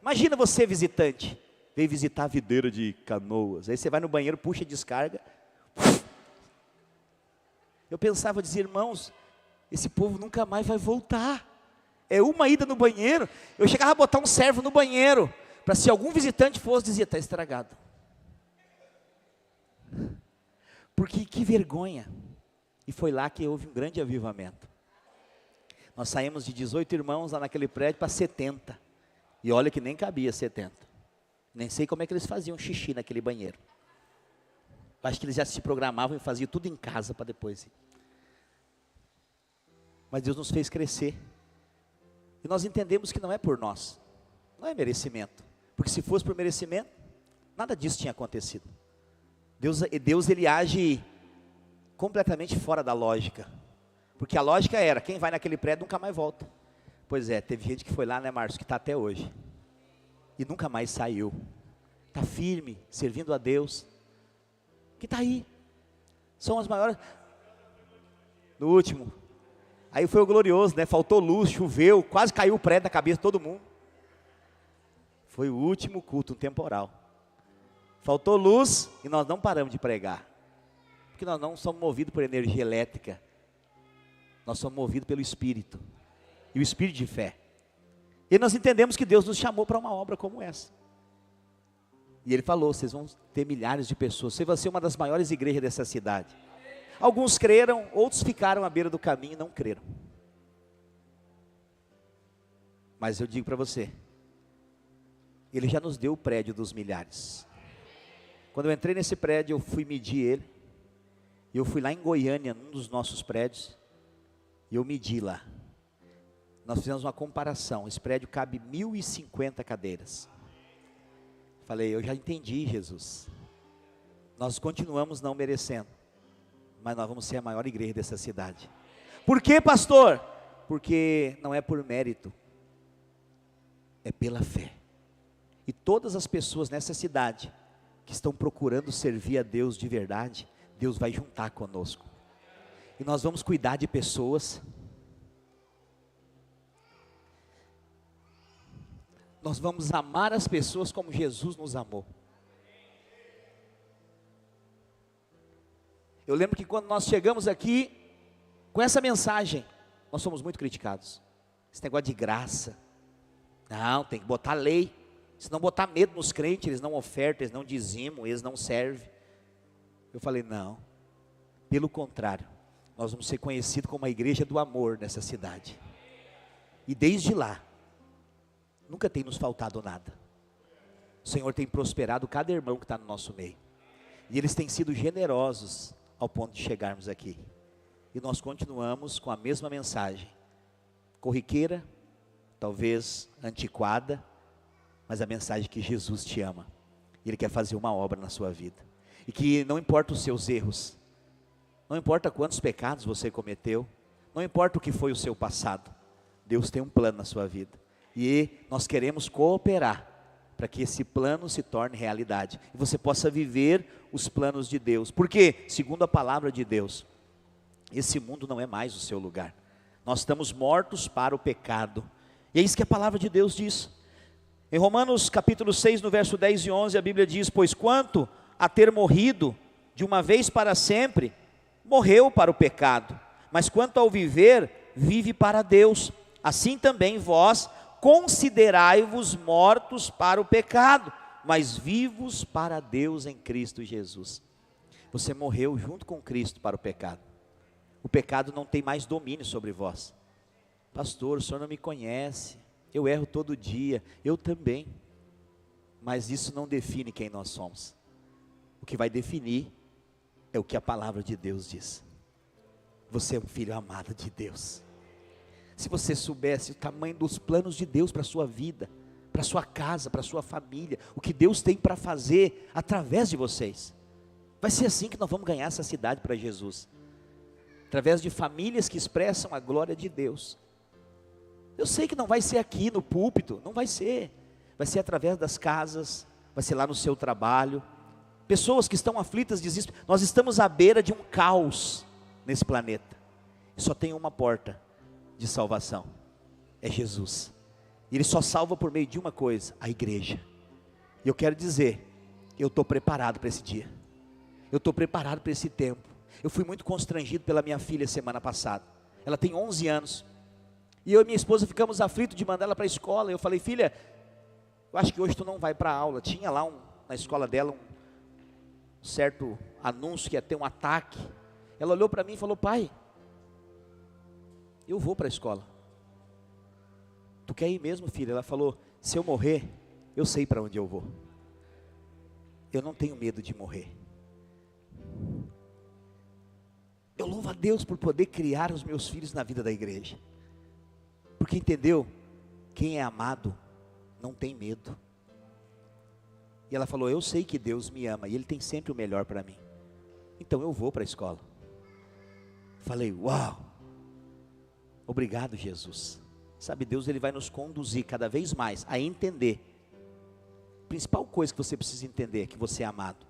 Imagina você visitante, veio visitar a videira de Canoas, aí você vai no banheiro, puxa a descarga. Eu pensava, dizia, irmãos, esse povo nunca mais vai voltar. É uma ida no banheiro. Eu chegava a botar um servo no banheiro, para se algum visitante fosse, dizia, está estragado. Porque que vergonha. E foi lá que houve um grande avivamento. Nós saímos de 18 irmãos lá naquele prédio para 70. E olha que nem cabia 70. Nem sei como é que eles faziam xixi naquele banheiro. Acho que eles já se programavam e faziam tudo em casa para depois ir. Mas Deus nos fez crescer. E nós entendemos que não é por nós. Não é merecimento. Porque se fosse por merecimento, nada disso tinha acontecido. Deus ele age completamente fora da lógica. Porque a lógica era, quem vai naquele prédio nunca mais volta. Pois é, teve gente que foi lá, né, Márcio, que está até hoje. E nunca mais saiu. Está firme, servindo a Deus. Que está aí. São as maiores. No último. Aí foi o glorioso, né? Faltou luz, choveu, quase caiu o prédio na cabeça de todo mundo. Foi o último culto, um temporal. Faltou luz e nós não paramos de pregar. Porque nós não somos movidos por energia elétrica. Nós somos movidos pelo Espírito. E o Espírito de fé. E nós entendemos que Deus nos chamou para uma obra como essa. E Ele falou, vocês vão ter milhares de pessoas. Você vai ser uma das maiores igrejas dessa cidade. Alguns creram, outros ficaram à beira do caminho e não creram. Mas eu digo para você, Ele já nos deu o prédio dos milhares. Quando eu entrei nesse prédio, eu fui medir ele. E eu fui lá em Goiânia, num dos nossos prédios. E eu medi lá. Nós fizemos uma comparação. Esse prédio cabe 1.050 cadeiras. Falei, eu já entendi, Jesus. Nós continuamos não merecendo. Mas nós vamos ser a maior igreja dessa cidade. Por quê, pastor? Porque não é por mérito. É pela fé. E todas as pessoas nessa cidade que estão procurando servir a Deus de verdade, Deus vai juntar conosco. E nós vamos cuidar de pessoas. Nós vamos amar as pessoas como Jesus nos amou. Eu lembro que quando nós chegamos aqui com essa mensagem, nós somos muito criticados. Esse negócio de graça. Não, tem que botar lei. Se não botar medo nos crentes, eles não ofertam, eles não dizimam, eles não servem. Eu falei, não. Pelo contrário, nós vamos ser conhecidos como a igreja do amor nessa cidade. E desde lá, nunca tem nos faltado nada. O Senhor tem prosperado cada irmão que está no nosso meio. E eles têm sido generosos ao ponto de chegarmos aqui. E nós continuamos com a mesma mensagem. Corriqueira, talvez antiquada, mas a mensagem que Jesus te ama. Ele quer fazer uma obra na sua vida. E que não importa os seus erros, não importa quantos pecados você cometeu, não importa o que foi o seu passado, Deus tem um plano na sua vida. E nós queremos cooperar para que esse plano se torne realidade. E você possa viver os planos de Deus. Porque, segundo a palavra de Deus, esse mundo não é mais o seu lugar. Nós estamos mortos para o pecado. E é isso que a palavra de Deus diz. Em Romanos capítulo 6, no verso 10 e 11, a Bíblia diz: pois quanto a ter morrido de uma vez para sempre, morreu para o pecado, mas quanto ao viver, vive para Deus. Assim também vós considerai-vos mortos para o pecado, mas vivos para Deus em Cristo Jesus. Você morreu junto com Cristo para o pecado. O pecado não tem mais domínio sobre vós. Pastor, o senhor não me conhece, eu erro todo dia, eu também. Mas isso não define quem nós somos. O que vai definir é o que a palavra de Deus diz. Você é um filho amado de Deus. Se você soubesse o tamanho dos planos de Deus para a sua vida, para a sua casa, para a sua família, o que Deus tem para fazer através de vocês, vai ser assim que nós vamos ganhar essa cidade para Jesus, através de famílias que expressam a glória de Deus. Eu sei que não vai ser aqui no púlpito, não vai ser através das casas, vai ser lá no seu trabalho, pessoas que estão aflitas, desesperadas. Nós estamos à beira de um caos nesse planeta, e só tem uma porta de salvação, é Jesus. E Ele só salva por meio de uma coisa, a igreja. E eu quero dizer, eu estou preparado para esse dia, eu estou preparado para esse tempo. Eu fui muito constrangido pela minha filha semana passada, ela tem 11 anos, e eu e minha esposa ficamos aflitos de mandar ela para a escola. Eu falei, filha, eu acho que hoje tu não vai para a aula. Tinha lá na escola dela um certo anúncio que ia ter um ataque. Ela olhou para mim e falou, pai, eu vou para a escola. Tu quer ir mesmo, filha? Ela falou, se eu morrer, eu sei para onde eu vou. Eu não tenho medo de morrer. Eu louvo a Deus por poder criar os meus filhos na vida da igreja. Porque entendeu? Quem é amado não tem medo. E ela falou, eu sei que Deus me ama e Ele tem sempre o melhor para mim. Então eu vou para a escola. Falei, uau, obrigado Jesus. Sabe, Deus Ele vai nos conduzir cada vez mais a entender. A principal coisa que você precisa entender é que você é amado.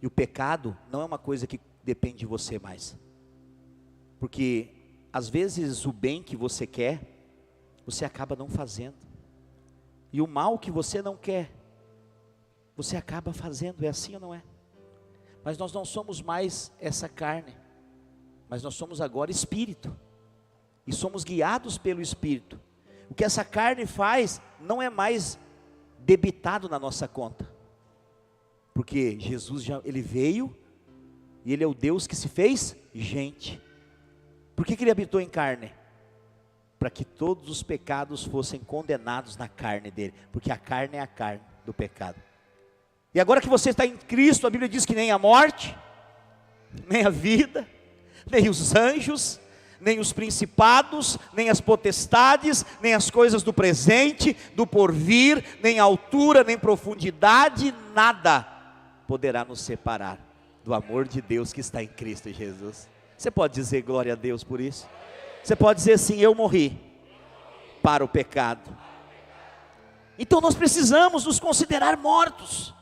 E o pecado não é uma coisa que depende de você mais. Porque às vezes o bem que você quer, você acaba não fazendo. E o mal que você não quer, você acaba fazendo. É assim ou não é? Mas nós não somos mais essa carne, mas nós somos agora espírito, e somos guiados pelo Espírito. O que essa carne faz, não é mais debitado na nossa conta, porque Jesus Ele veio, e Ele é o Deus que se fez gente. Por que Ele habitou em carne? Para que todos os pecados fossem condenados na carne dele, porque a carne é a carne do pecado. E agora que você está em Cristo, a Bíblia diz que nem a morte, nem a vida, nem os anjos, nem os principados, nem as potestades, nem as coisas do presente, do porvir, nem altura, nem profundidade, nada poderá nos separar do amor de Deus que está em Cristo Jesus. Você pode dizer glória a Deus por isso? Você pode dizer assim, eu morri para o pecado. Então nós precisamos nos considerar mortos.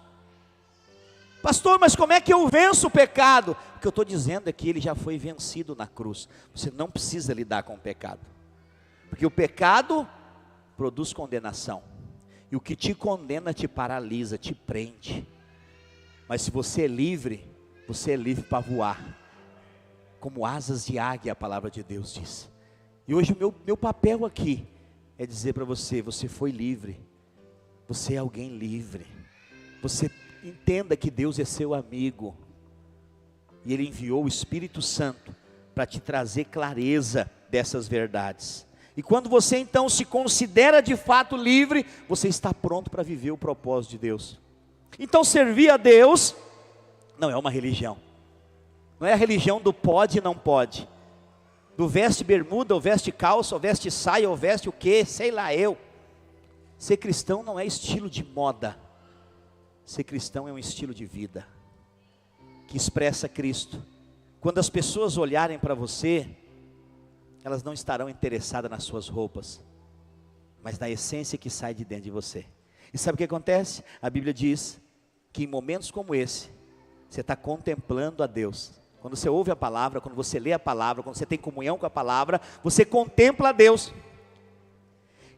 Pastor, mas como é que eu venço o pecado? O que eu estou dizendo é que ele já foi vencido na cruz. Você não precisa lidar com o pecado, porque o pecado produz condenação, e o que te condena te paralisa, te prende. Mas se você é livre para voar, como asas de águia, a palavra de Deus diz. E hoje o meu papel aqui é dizer para você, você foi livre. Você é alguém livre. Você entenda que Deus é seu amigo. E Ele enviou o Espírito Santo para te trazer clareza dessas verdades. E quando você então se considera de fato livre, você está pronto para viver o propósito de Deus. Então servir a Deus não é uma religião. Não é a religião do pode e não pode. Do veste bermuda, ou veste calça, ou veste saia, ou veste o quê, sei lá eu. Ser cristão não é estilo de moda. Ser cristão é um estilo de vida, que expressa Cristo. Quando as pessoas olharem para você, elas não estarão interessadas nas suas roupas, mas na essência que sai de dentro de você. E sabe o que acontece? A Bíblia diz que em momentos como esse, você está contemplando a Deus. Quando você ouve a palavra, quando você lê a palavra, quando você tem comunhão com a palavra, você contempla a Deus.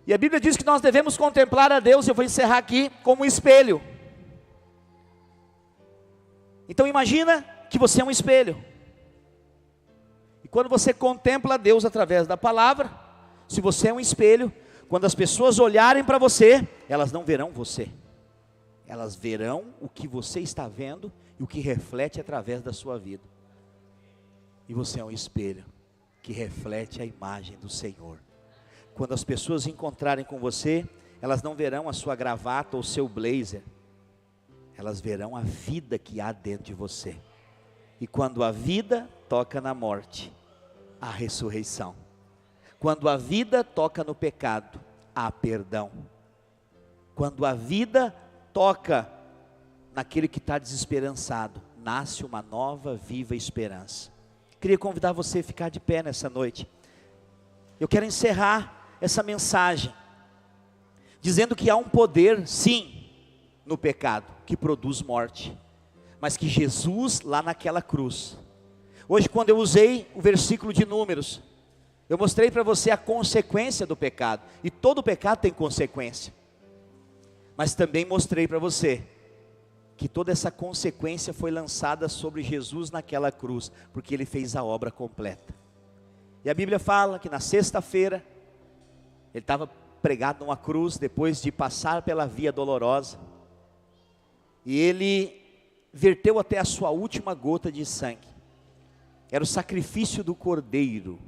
E a Bíblia diz que nós devemos contemplar a Deus, eu vou encerrar aqui, como um espelho. Então imagina que você é um espelho. E quando você contempla a Deus através da palavra, se você é um espelho, quando as pessoas olharem para você, elas não verão você. Elas verão o que você está vendo e o que reflete através da sua vida. E você é um espelho que reflete a imagem do Senhor. Quando as pessoas encontrarem com você, elas não verão a sua gravata ou o seu blazer. Elas verão a vida que há dentro de você. E quando a vida toca na morte, há ressurreição. Quando a vida toca no pecado, há perdão. Quando a vida toca naquele que está desesperançado, nasce uma nova, viva esperança. Queria convidar você a ficar de pé nessa noite. Eu quero encerrar essa mensagem dizendo que há um poder, sim, no pecado, que produz morte, mas que Jesus lá naquela cruz, hoje quando eu usei o versículo de Números, eu mostrei para você a consequência do pecado, e todo pecado tem consequência, mas também mostrei para você, que toda essa consequência foi lançada sobre Jesus naquela cruz, porque Ele fez a obra completa. E a Bíblia fala que na sexta-feira, Ele estava pregado numa cruz, depois de passar pela via dolorosa, e Ele verteu até a sua última gota de sangue. Era o sacrifício do Cordeiro,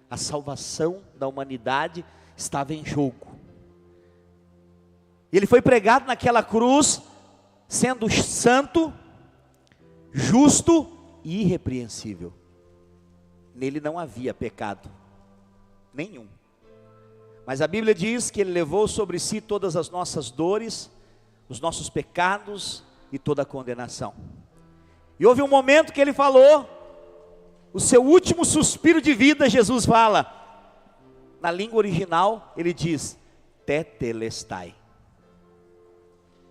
a salvação da humanidade estava em jogo. E Ele foi pregado naquela cruz, sendo santo, justo e irrepreensível. Nele não havia pecado nenhum. Mas a Bíblia diz que Ele levou sobre si todas as nossas dores, os nossos pecados e toda a condenação. E houve um momento que Ele falou, o seu último suspiro de vida, Jesus fala, na língua original, Ele diz, tetelestai.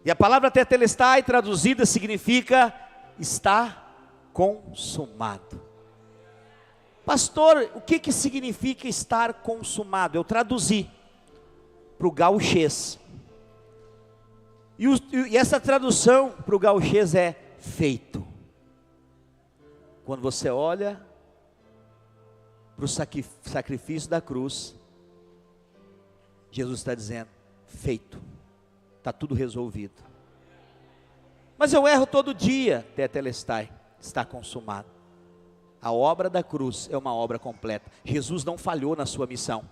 E a palavra tetelestai traduzida significa, está consumado. Pastor, o que significa estar consumado? Eu traduzi para o gauchês. E essa tradução para o gauchês é feito. Quando você olha para o sacrifício da cruz, Jesus está dizendo, feito, está tudo resolvido. Mas eu erro todo dia, tetelestai, está consumado. A obra da cruz é uma obra completa. Jesus não falhou na sua missão.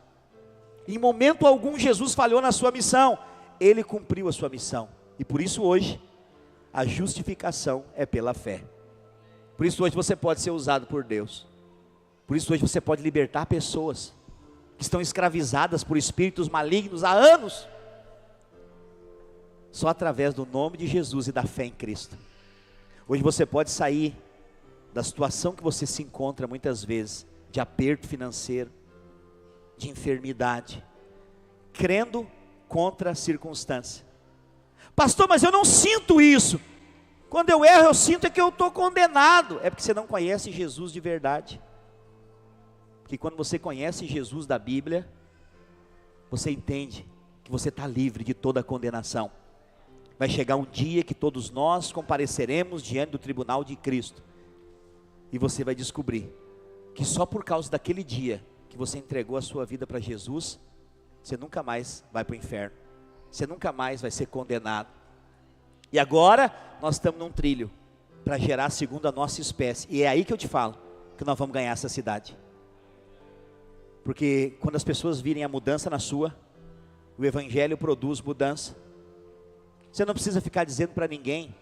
Em momento algum Jesus falhou na sua missão. Ele cumpriu a sua missão. E por isso hoje, a justificação é pela fé. Por isso hoje você pode ser usado por Deus. Por isso hoje você pode libertar pessoas que estão escravizadas por espíritos malignos há anos. Só através do nome de Jesus e da fé em Cristo. Hoje você pode sair da situação que você se encontra muitas vezes, de aperto financeiro, de enfermidade, crendo contra a circunstância. Pastor, mas eu não sinto isso. Quando eu erro, eu sinto é que eu estou condenado. É porque você não conhece Jesus de verdade. Porque quando você conhece Jesus da Bíblia, você entende que você está livre de toda a condenação. Vai chegar um dia que todos nós compareceremos diante do tribunal de Cristo. E você vai descobrir que só por causa daquele dia que você entregou a sua vida para Jesus, você nunca mais vai para o inferno, você nunca mais vai ser condenado. E agora nós estamos num trilho para gerar segundo a nossa espécie, e é aí que eu te falo que nós vamos ganhar essa cidade. Porque quando as pessoas virem a mudança na sua, o evangelho produz mudança. Você não precisa ficar dizendo para ninguém,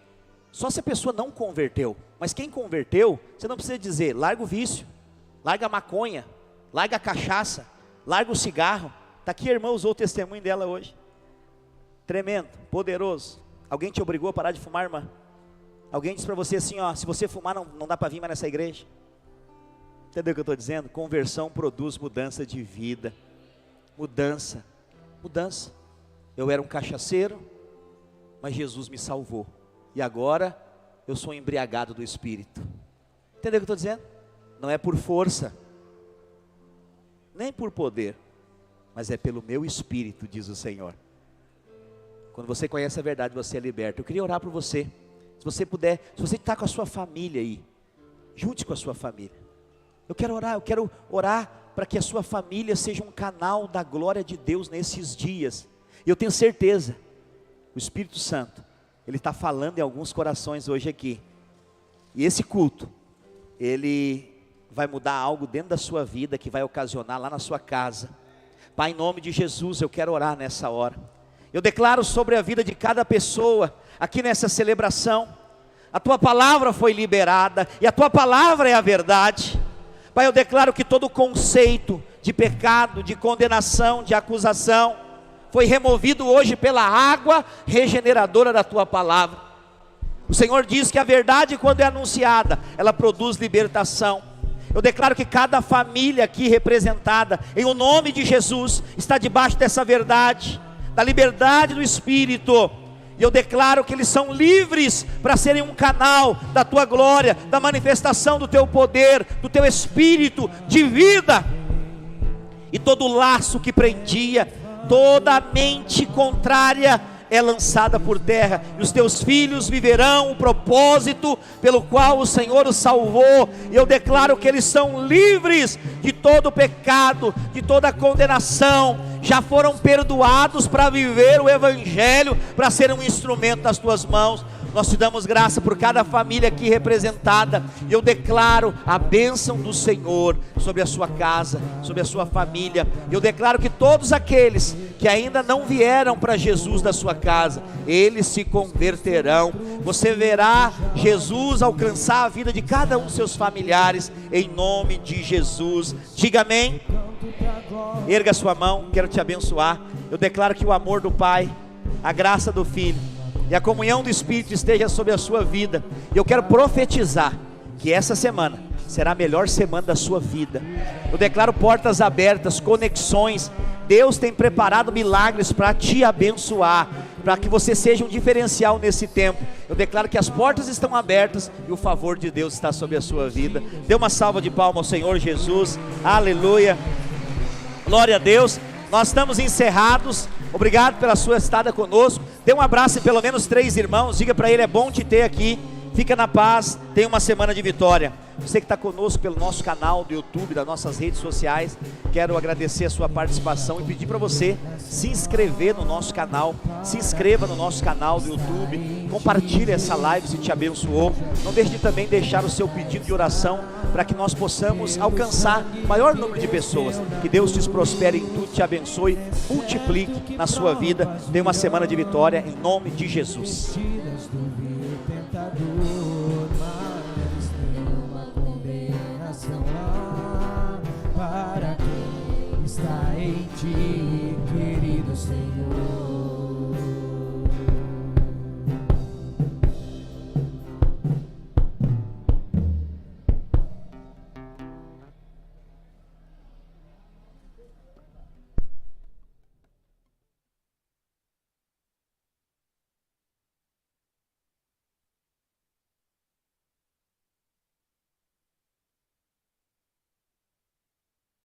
só se a pessoa não converteu. Mas quem converteu, você não precisa dizer, larga o vício, larga a maconha, larga a cachaça, larga o cigarro. Está aqui a irmã usou o testemunho dela hoje. Tremendo, poderoso. Alguém te obrigou a parar de fumar, irmã? Alguém disse para você assim, ó, se você fumar não dá para vir mais nessa igreja? Entendeu o que eu estou dizendo? Conversão produz mudança de vida. Mudança. Eu era um cachaceiro, mas Jesus me salvou. E agora eu sou embriagado do Espírito. Entendeu o que eu estou dizendo? Não é por força, nem por poder, mas é pelo meu Espírito, diz o Senhor. Quando você conhece a verdade, você é liberto. Eu queria orar por você. Se você puder, se você está com a sua família aí, junte com a sua família. Eu quero orar para que a sua família seja um canal da glória de Deus nesses dias. E eu tenho certeza, o Espírito Santo, Ele está falando em alguns corações hoje aqui. E esse culto, ele vai mudar algo dentro da sua vida, que vai ocasionar lá na sua casa. Pai, em nome de Jesus, eu quero orar nessa hora. Eu declaro sobre a vida de cada pessoa, aqui nessa celebração, a Tua palavra foi liberada, e a Tua palavra é a verdade. Pai, eu declaro que todo conceito de pecado, de condenação, de acusação, foi removido hoje pela água regeneradora da Tua palavra. O Senhor diz que a verdade, quando é anunciada, ela produz libertação. Eu declaro que cada família aqui representada, em o nome de Jesus, está debaixo dessa verdade, da liberdade do Espírito. E eu declaro que eles são livres para serem um canal da Tua glória, da manifestação do Teu poder, do Teu Espírito de vida. E todo laço que prendia, toda mente contrária é lançada por terra, e os teus filhos viverão o propósito pelo qual o Senhor os salvou. E eu declaro que eles são livres de todo pecado, de toda condenação, já foram perdoados para viver o Evangelho, para ser um instrumento das tuas mãos. Nós te damos graça por cada família aqui representada, e eu declaro a bênção do Senhor sobre a sua casa, sobre a sua família. Eu declaro que todos aqueles que ainda não vieram para Jesus da sua casa, eles se converterão. Você verá Jesus alcançar a vida de cada um dos seus familiares, em nome de Jesus. Diga amém. Erga sua mão, quero te abençoar. Eu declaro que o amor do Pai, a graça do Filho e a comunhão do Espírito esteja sobre a sua vida. E eu quero profetizar que essa semana será a melhor semana da sua vida. Eu declaro portas abertas, conexões. Deus tem preparado milagres para te abençoar, para que você seja um diferencial nesse tempo. Eu declaro que as portas estão abertas e o favor de Deus está sobre a sua vida. Dê uma salva de palmas ao Senhor Jesus. Aleluia. Glória a Deus. Nós estamos encerrados. Obrigado pela sua estada conosco. Dê um abraço em pelo menos 3 irmãos. Diga para ele, é bom te ter aqui. Fica na paz, tenha uma semana de vitória. Você que está conosco pelo nosso canal do YouTube, das nossas redes sociais, quero agradecer a sua participação e pedir para você se inscrever no nosso canal. Se inscreva no nosso canal do YouTube, compartilhe essa live se te abençoou. Não deixe de também deixar o seu pedido de oração, para que nós possamos alcançar o maior número de pessoas. Que Deus te prospere em tudo, te abençoe, multiplique na sua vida. Tenha uma semana de vitória em nome de Jesus. Mas nenhuma condenação há para quem está em ti, querido Senhor.